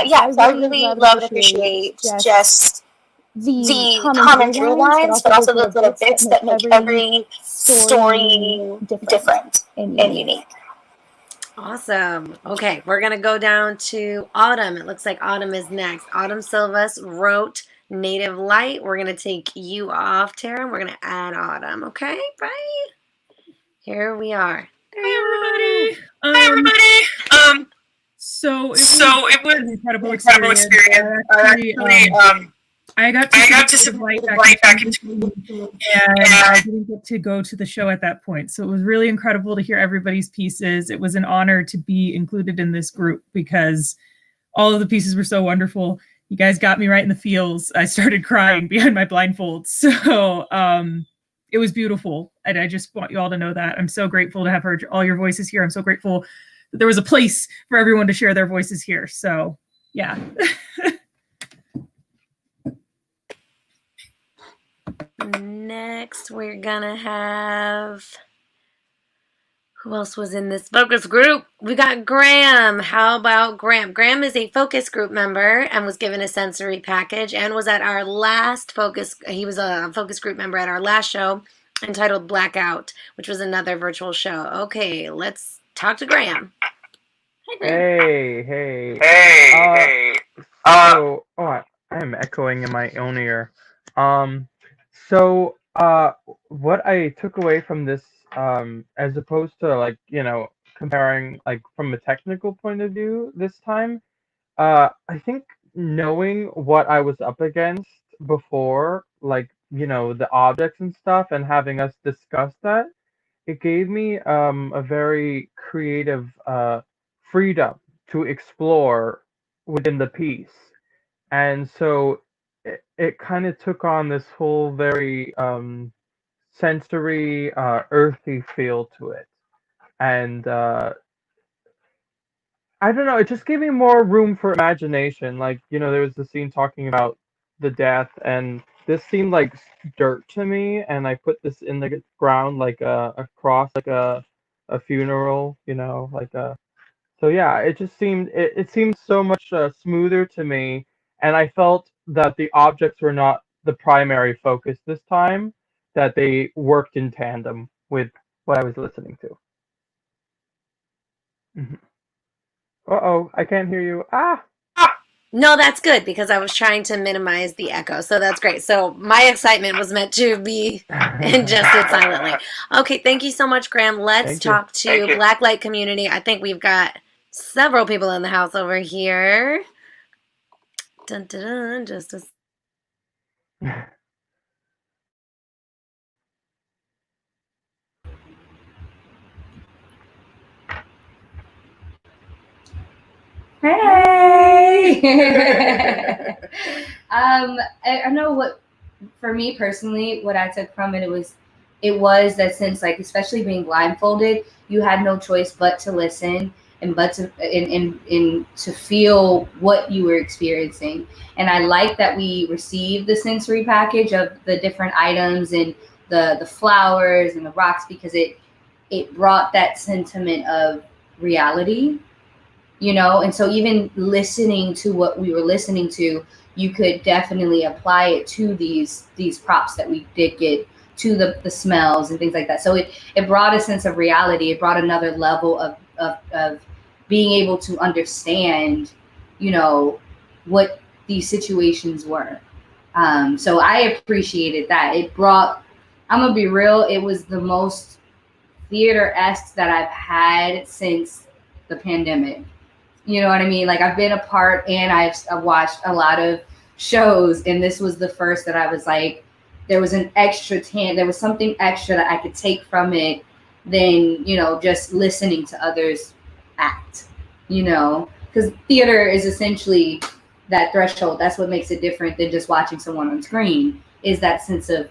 yeah, so I really love and appreciate just the common through lines, but also those little bits that make every story different and unique. Awesome. Okay, we're going to go down to Autumn. It looks like Autumn is next. Autumn Silvas wrote Native Light. We're going to take you off, Tara, and we're going to add Autumn. Okay, bye. Here we are. Hi, everybody. So it was an incredible experience. I got to submit right back into and I didn't get to go to the show at that point. So it was really incredible to hear everybody's pieces. It was an honor to be included in this group because all of the pieces were so wonderful. You guys got me right in the feels. I started crying behind my blindfold. So it was beautiful. And I just want you all to know that. I'm so grateful to have heard all your voices here. I'm so grateful that there was a place for everyone to share their voices here. So yeah. Next, we're gonna have, who else was in this focus group? We got Graham. How about Graham? Graham is a focus group member and was given a sensory package and was at our last he was a focus group member at our last show entitled Blackout, which was another virtual show. Okay, let's talk to Graham. Hi, Graham. Hey. I'm echoing in my own ear. So what I took away from this, as opposed to like, comparing like from a technical point of view this time, I think knowing what I was up against before, like, the objects and stuff and having us discuss that, it gave me a very creative freedom to explore within the piece. And so it kind of took on this whole very sensory, earthy feel to it. And I don't know, it just gave me more room for imagination. Like, there was the scene talking about the death, and this seemed like dirt to me, and I put this in the ground like a cross, like a funeral, like a. So yeah, it just seemed it seemed so much smoother to me, and I felt that the objects were not the primary focus this time, that they worked in tandem with what I was listening to. Uh-oh, I can't hear you. No, that's good because I was trying to minimize the echo. So that's great. So my excitement was meant to be ingested silently. Okay, thank you so much, Graham. Let's talk to Black Light Community. I think we've got several people in the house over here. Dun, dun, dun, just a... Hey! I know what, for me personally, what I took from it was that since, like, especially being blindfolded, you had no choice but to listen. but to feel what you were experiencing. And I like that we received the sensory package of the different items and the flowers and the rocks, because it brought that sentiment of reality, you know. And so even listening to what we were listening to, you could definitely apply it to these props that we did get, to the smells and things like that. So it brought a sense of reality. It brought another level of being able to understand, you know, what these situations were. So I appreciated that. It brought, I'm gonna be real, it was the most theater-esque that I've had since the pandemic. You know what I mean? Like, I've been a part and I've watched a lot of shows, and this was the first that I was like, there was an extra there was something extra that I could take from it than, you know, just listening to others act, you know, because theater is essentially that threshold. That's what makes it different than just watching someone on screen, is that sense of,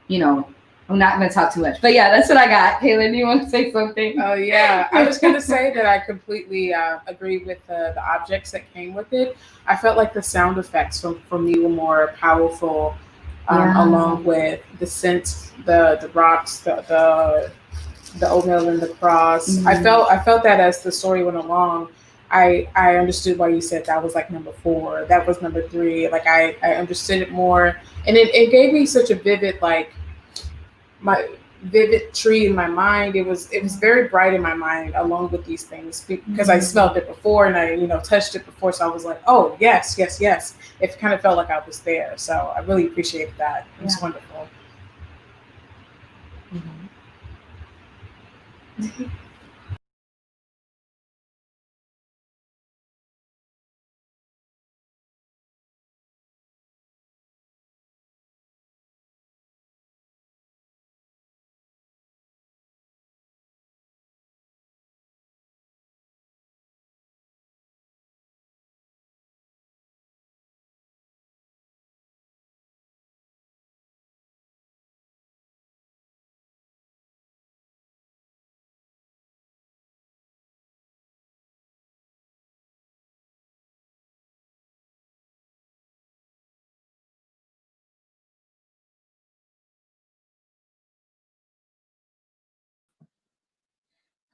you know, I'm not going to talk too much, but yeah, that's what I got. Taylor, do you want to say something? Oh yeah, I was going to say that I completely agree with the objects that came with it. I felt like the sound effects for me were more powerful, along with the scent, the rocks, the oatmeal and the cross. Mm-hmm. I felt that as the story went along, I understood why you said that was like number 4. That was number 3. Like I understood it more, and it gave me such a vivid, like, my vivid tree in my mind. It was very bright in my mind along with these things, because I smelled it before and I, you know, touched it before. So I was like, oh yes. It kind of felt like I was there. So I really appreciated that. It was wonderful. Mm-hmm.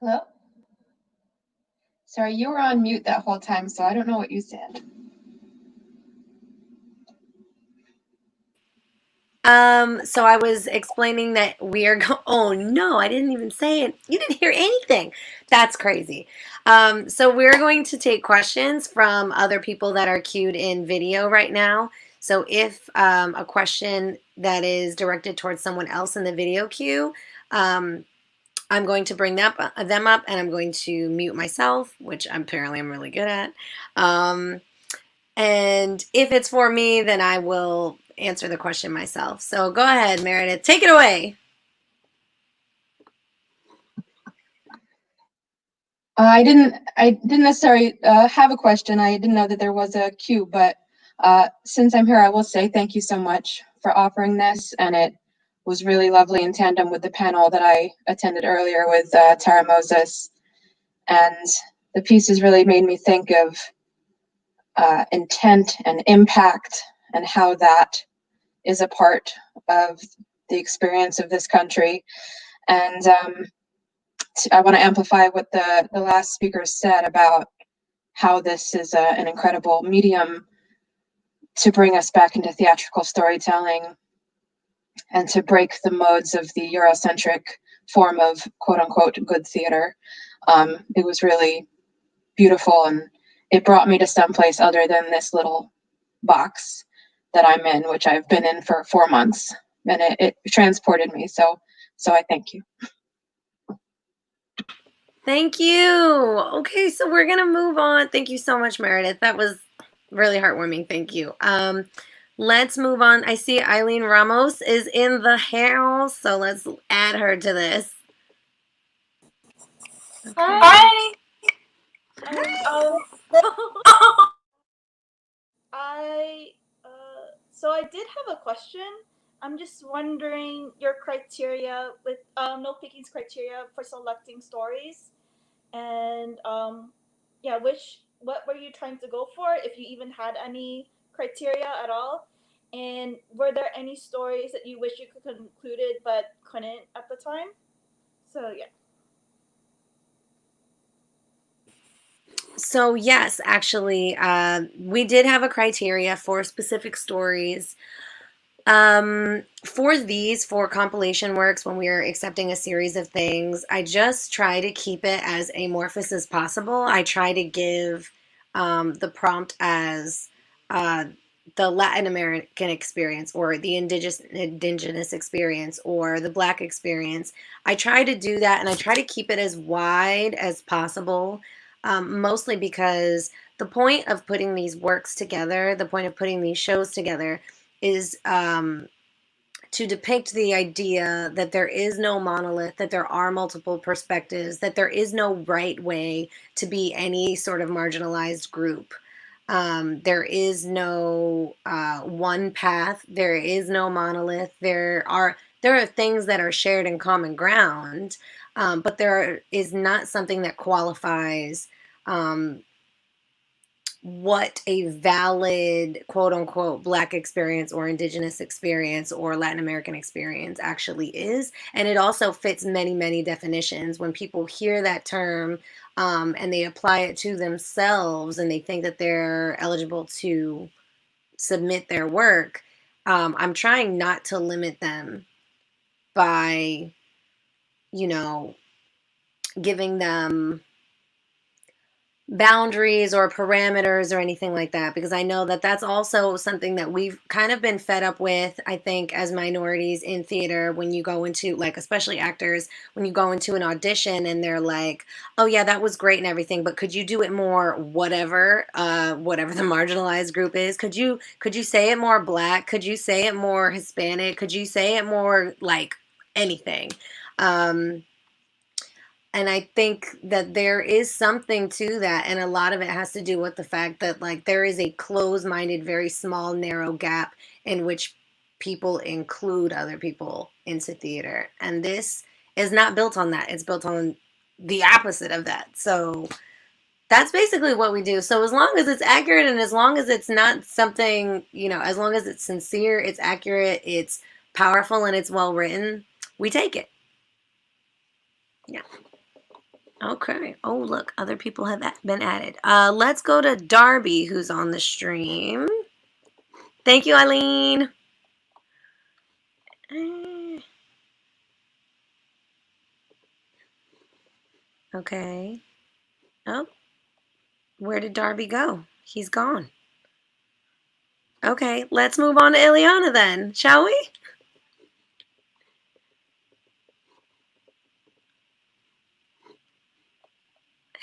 Hello? Sorry, you were on mute that whole time, so I don't know what you said. So I was explaining that we are oh no, I didn't even say it. You didn't hear anything. That's crazy. So we're going to take questions from other people that are queued in video right now. So if a question that is directed towards someone else in the video queue, I'm going to bring them up, and I'm going to mute myself, which apparently I'm really good at. And if it's for me, then I will answer the question myself. So go ahead, Meredith. Take it away. I didn't necessarily have a question. I didn't know that there was a queue, but since I'm here, I will say thank you so much for offering this, and it was really lovely in tandem with the panel that I attended earlier with Tara Moses, and the pieces really made me think of intent and impact, and how that is a part of the experience of this country. And I want to amplify what the last speaker said about how this is an incredible medium to bring us back into theatrical storytelling and to break the modes of the Eurocentric form of quote unquote good theater. It was really beautiful, and it brought me to someplace other than this little box that I'm in, which I've been in for 4 months, and it transported me. So I thank you. Thank you. Okay, so we're gonna move on. Thank you so much, Meredith. That was really heartwarming. Thank you. Let's move on. I see Eileen Ramos is in the house, so let's add her to this. Okay. Hi. So I did have a question. I'm just wondering your criteria with note-taking's criteria for selecting stories, And yeah, what were you trying to go for, if you even had any criteria at all? And were there any stories that you wish you could concluded but couldn't at the time? So yeah. So yes, actually, we did have a criteria for specific stories. For these four compilation works, when we are accepting a series of things, I just try to keep it as amorphous as possible. I try to give the prompt as the Latin American experience, or the indigenous experience, or the Black experience. I try to do that, and I try to keep it as wide as possible, mostly because the point of putting these works together, the point of putting these shows together, is to depict the idea that there is no monolith, that there are multiple perspectives, that there is no right way to be any sort of marginalized group. There is no one path. There is no monolith. There are things that are shared in common ground, but there is not something that qualifies what a valid quote unquote Black experience or indigenous experience or Latin American experience actually is. And it also fits many, many definitions. When people hear that term and they apply it to themselves and they think that they're eligible to submit their work, I'm trying not to limit them by, you know, giving them boundaries or parameters or anything like that, because I know that that's also something that we've kind of been fed up with, I think, as minorities in theater. When you go into, like, especially actors, when you go into an audition and they're like, oh yeah, that was great and everything, but could you do it more whatever the marginalized group is? Could you say it more Black? Could you say it more Hispanic? Could you say it more like anything? And I think that there is something to that. And a lot of it has to do with the fact that, like, there is a closed-minded, very small, narrow gap in which people include other people into theater. And this is not built on that. It's built on the opposite of that. So that's basically what we do. So as long as it's accurate, and as long as it's not something, you know, as long as it's sincere, it's accurate, it's powerful, and it's well written, we take it. Yeah. Okay. Oh, look, other people have been added. Let's go to Darby, who's on the stream. Thank you, Eileen. Okay. Oh, where did Darby go? He's gone. Okay, let's move on to Ileana then, shall we?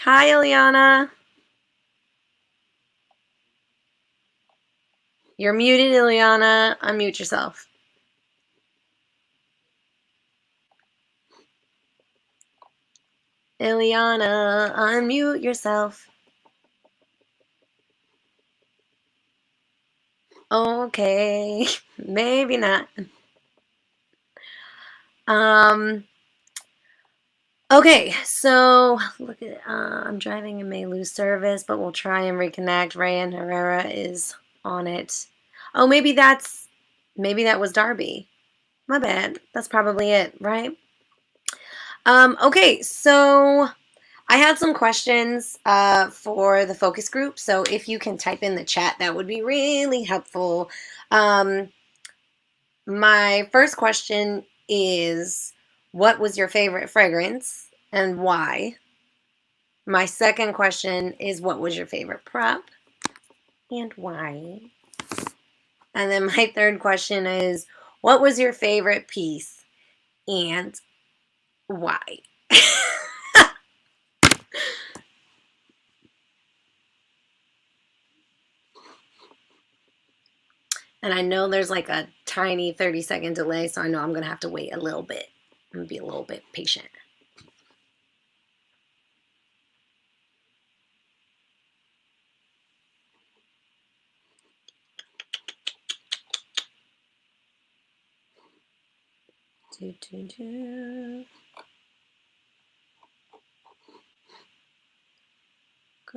Hi, Ileana. You're muted, Ileana. Unmute yourself. Ileana, unmute yourself. Okay, maybe not. Okay, so look at I'm driving and may lose service, but we'll try and reconnect. Ray and Hererra is on it. Oh, maybe that was Darby. My bad. That's probably it, right? Okay, so I had some questions for the focus group. So if you can type in the chat, that would be really helpful. My first question is, what was your favorite fragrance and why? My second question is, what was your favorite prop and why? And then my third question is, what was your favorite piece and why? And I know there's like a tiny 30-second delay, so I know I'm going to have to wait a little bit. I'm going to be a little bit patient.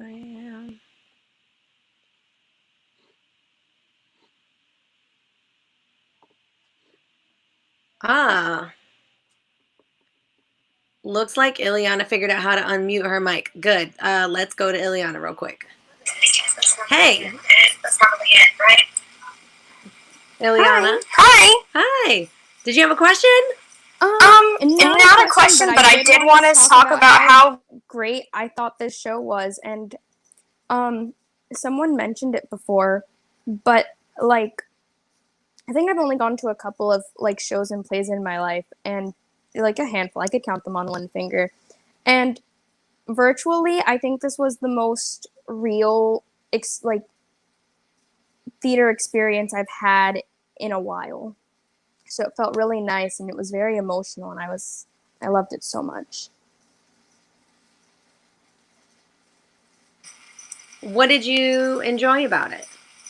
who I am. Ah. Looks like Ileana figured out how to unmute her mic. Good. Let's go to Ileana real quick. Hey. That's probably it, right? Ileana. Hi. Hi. Did you have a question? Not a question, but I did want to talk about how great I thought this show was, and someone mentioned it before, but like I think I've only gone to a couple of like shows and plays in my life, and like a handful. I could count them on one finger. And virtually, I think this was the most real like theater experience I've had in a while. So it felt really nice, and it was very emotional, and I loved it so much. What did you enjoy about it?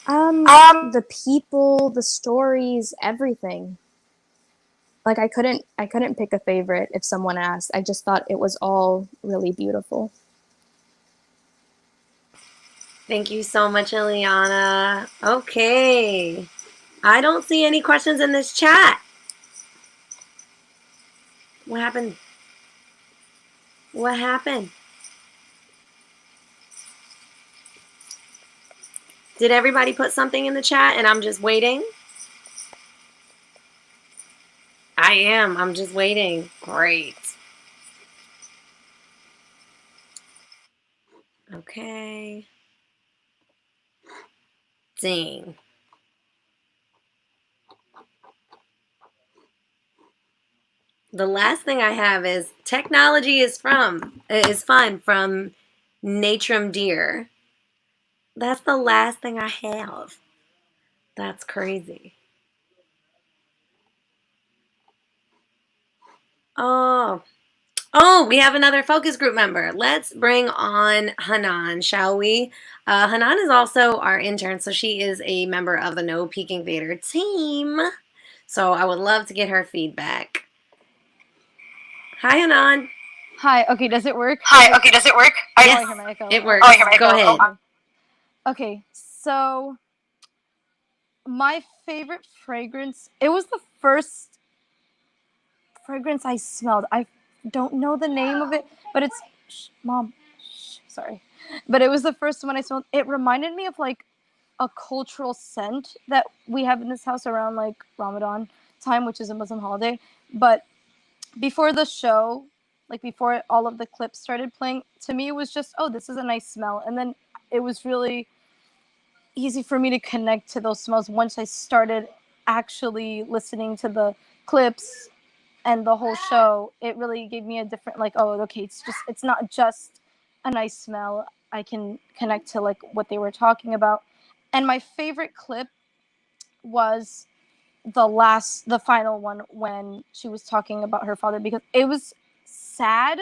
The people, the stories, everything. Like I couldn't pick a favorite if someone asked. I just thought it was all really beautiful. Thank you so much, Ileana. Okay. I don't see any questions in this chat. What happened? What happened? Did everybody put something in the chat and I'm just waiting? I am. I'm just waiting. Great. Okay. Dang. The last thing I have is technology is fun from Natrum Deer. That's the last thing I have. That's crazy. Oh, we have another focus group member. Let's bring on Hanan, shall we? Hanan is also our intern, so she is a member of the No Peeking Theater team. So I would love to get her feedback. Hi, Hanan. Hi. Okay, does it work? Yes, it works. Go ahead. Okay, so my favorite fragrance, it was the first fragrance I smelled. I don't know the name of it, but it's, Mom, sorry. But it was the first one I smelled. It reminded me of like a cultural scent that we have in this house around like Ramadan time, which is a Muslim holiday. But before the show, like before all of the clips started playing, to me it was just, oh, this is a nice smell. And then it was really easy for me to connect to those smells once I started actually listening to the clips and the whole show. It really gave me a different, like, oh, okay, it's not just a nice smell. I can connect to like what they were talking about. And my favorite clip was the final one when she was talking about her father, because it was sad,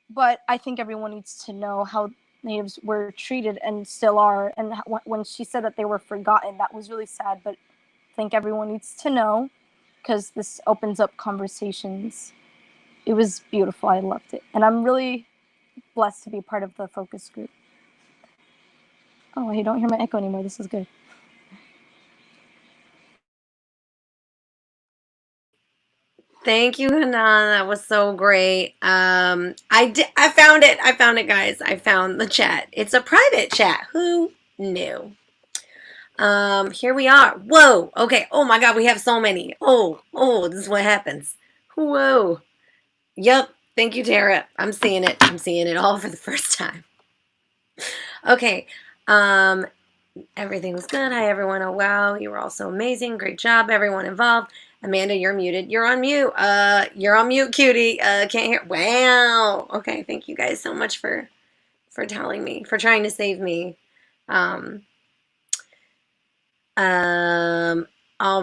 but I think everyone needs to know how natives were treated and still are. And when she said that they were forgotten, that was really sad, but I think everyone needs to know because this opens up conversations. It was beautiful. I loved it. And I'm really blessed to be part of the focus group. Oh, I don't hear my echo anymore. This is good. Thank you, Hanan. That was so great. I found it. I found it, guys. I found the chat. It's a private chat. Who knew? Here we are. Whoa. Okay. Oh my God, we have so many. Oh, this is what happens. Whoa. Yep. Thank you, Tara. I'm seeing it. I'm seeing it all for the first time. Okay. Everything was good. Hi, everyone. Oh, wow. You were all so amazing. Great job, everyone involved. Amanda, you're muted. You're on mute. You're on mute, cutie. Can't hear. Wow. Okay. Thank you guys so much for telling me, for trying to save me. All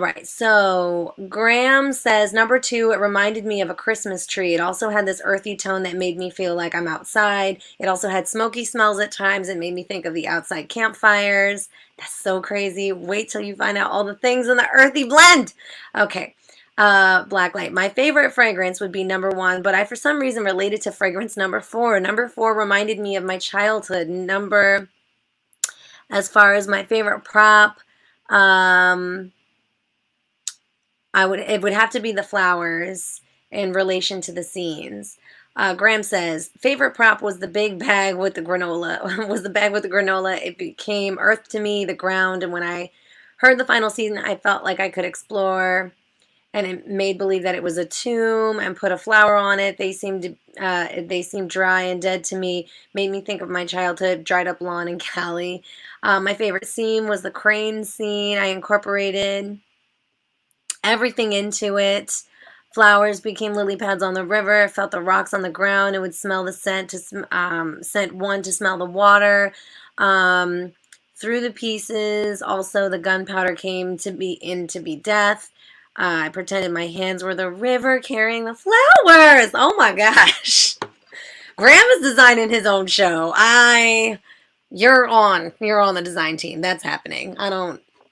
right. So Graham says, number 2, it reminded me of a Christmas tree. It also had this earthy tone that made me feel like I'm outside. It also had smoky smells at times. It made me think of the outside campfires. That's so crazy. Wait till you find out all the things in the earthy blend. Okay. Blacklight. My favorite fragrance would be number 1, but I for some reason related to fragrance number 4. Number 4 reminded me of my childhood. As far as my favorite prop, it would have to be the flowers in relation to the scenes. Graham says, favorite prop was the big bag with the granola. Was the bag with the granola. It became earth to me, the ground, and when I heard the final season, I felt like I could explore, and it made believe that it was a tomb and put a flower on it. They seemed dry and dead to me. Made me think of my childhood, dried up lawn in Cali. My favorite scene was the crane scene. I incorporated everything into it. Flowers became lily pads on the river. I felt the rocks on the ground. It would smell the scent scent one to smell the water. Through the pieces, also the gunpowder came to be death. I pretended my hands were the river carrying the flowers. Oh my gosh. Graham is designing his own show. You're on the design team. That's happening.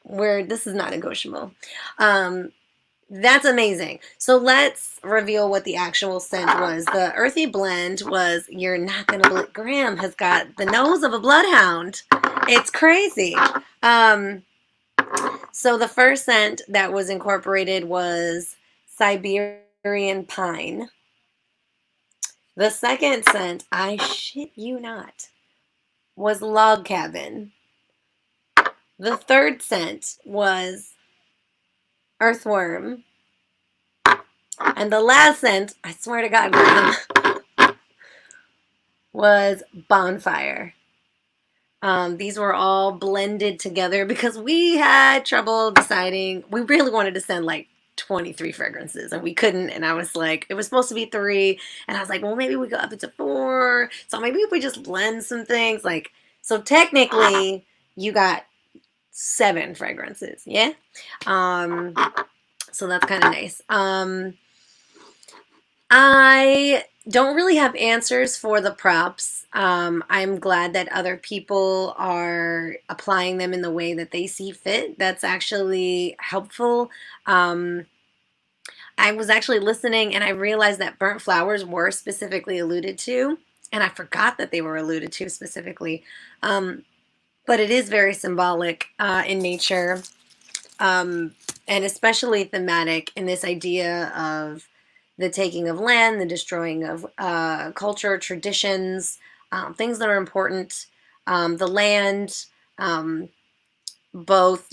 This is not negotiable. That's amazing. So let's reveal what the actual scent was. The earthy blend was, you're not going to believe, Graham has got the nose of a bloodhound. It's crazy. So the first scent that was incorporated was Siberian pine. The second scent, I shit you not, was log cabin. The third scent was earthworm. And the last scent, I swear to God, Graham, was bonfire. These were all blended together because we had trouble deciding. We really wanted to send like 23 fragrances and we couldn't. And I was like, it was supposed to be 3. And I was like, well, maybe we go up into 4. So maybe if we just blend some things. So technically you got 7 fragrances. Yeah. So that's kind of nice. I don't really have answers for the props. I'm glad that other people are applying them in the way that they see fit. That's actually helpful. I was actually listening and I realized that burnt flowers were specifically alluded to, and I forgot that they were alluded to specifically. But it is very symbolic in nature, and especially thematic in this idea of the taking of land, the destroying of culture, traditions, things that are important, the land, both,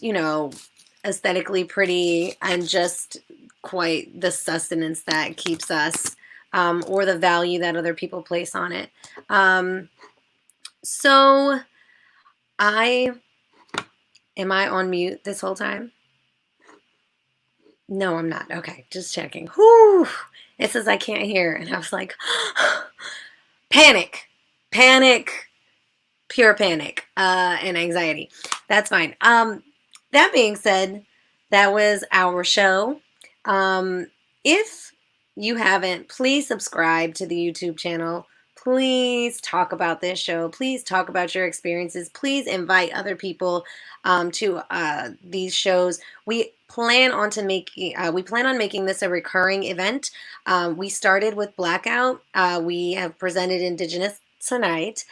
aesthetically pretty and just quite the sustenance that keeps us, or the value that other people place on it. So am I on mute this whole time? No, I'm not. Okay, just checking. Whew. It says I can't hear. And I was like, panic, pure panic, and anxiety. That's fine. That being said, that was our show. If you haven't, please subscribe to the YouTube channel. Please talk about this show. Please talk about your experiences. Please invite other people to these shows. We plan on making this a recurring event. We started with Blackout. We have presented Indigenous tonight.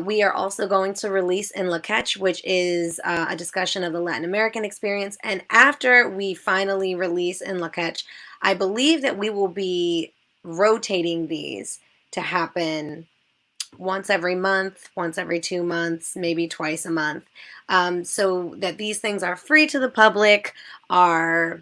We are also going to release in La Catch, which is a discussion of the Latin American experience. And after we finally release in La Catch, I believe that we will be rotating these to happen once every month, once every 2 months, maybe twice a month, so that these things are free to the public, are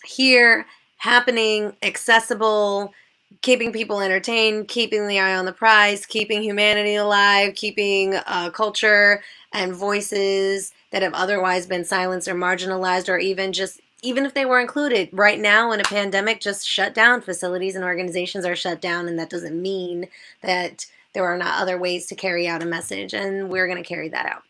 here, happening, accessible, keeping people entertained, keeping the eye on the prize, keeping humanity alive, keeping culture and voices that have otherwise been silenced or marginalized, or even if they were included. Right now in a pandemic, just shut down. Facilities and organizations are shut down, and that doesn't mean that there are not other ways to carry out a message, and we're going to carry that out.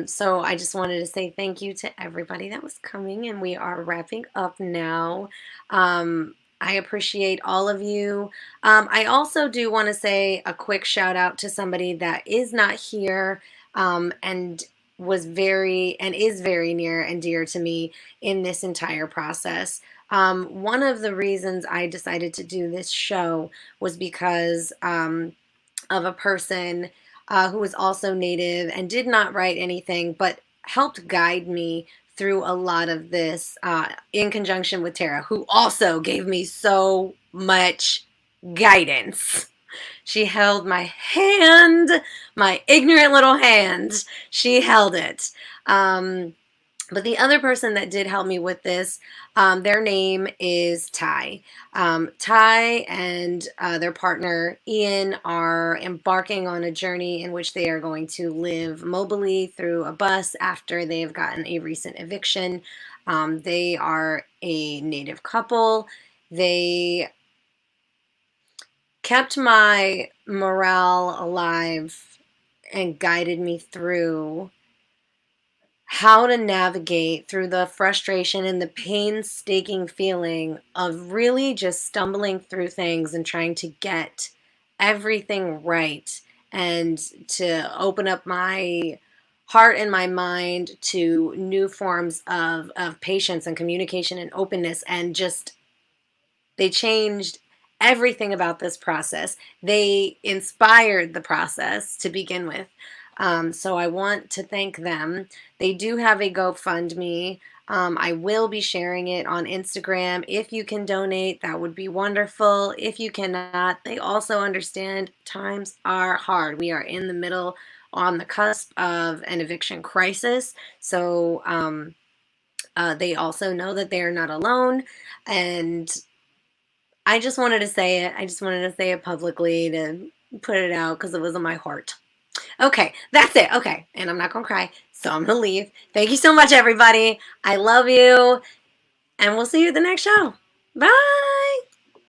So I just wanted to say thank you to everybody that was coming, and we are wrapping up now. I appreciate all of you. I also do want to say a quick shout out to somebody that is not here, and was very and is very near and dear to me in this entire process. One of the reasons I decided to do this show was because of a person who was also Native and did not write anything, but helped guide me through a lot of this in conjunction with Tara, who also gave me so much guidance. She held my hand, my ignorant little hand. She held it. But the other person that did help me with this, their name is Ty. Ty and their partner Ian are embarking on a journey in which they are going to live mobily through a bus after they have gotten a recent eviction. They are a Native couple. They kept my morale alive and guided me through how to navigate through the frustration and the painstaking feeling of really just stumbling through things and trying to get everything right and to open up my heart and my mind to new forms of patience and communication and openness. And just, they changed everything about this process. They inspired the process to begin with. So I want to thank them. They do have a GoFundMe. I will be sharing it on Instagram. If you can donate, that would be wonderful. If you cannot, they also understand times are hard. We are in the middle, on the cusp of an eviction crisis. So they also know that they are not alone. And I just wanted to say it. I just wanted to say it publicly to put it out because it was on my heart. Okay, that's it. Okay, and I'm not going to cry, so I'm going to leave. Thank you so much, everybody. I love you, and we'll see you at the next show. Bye.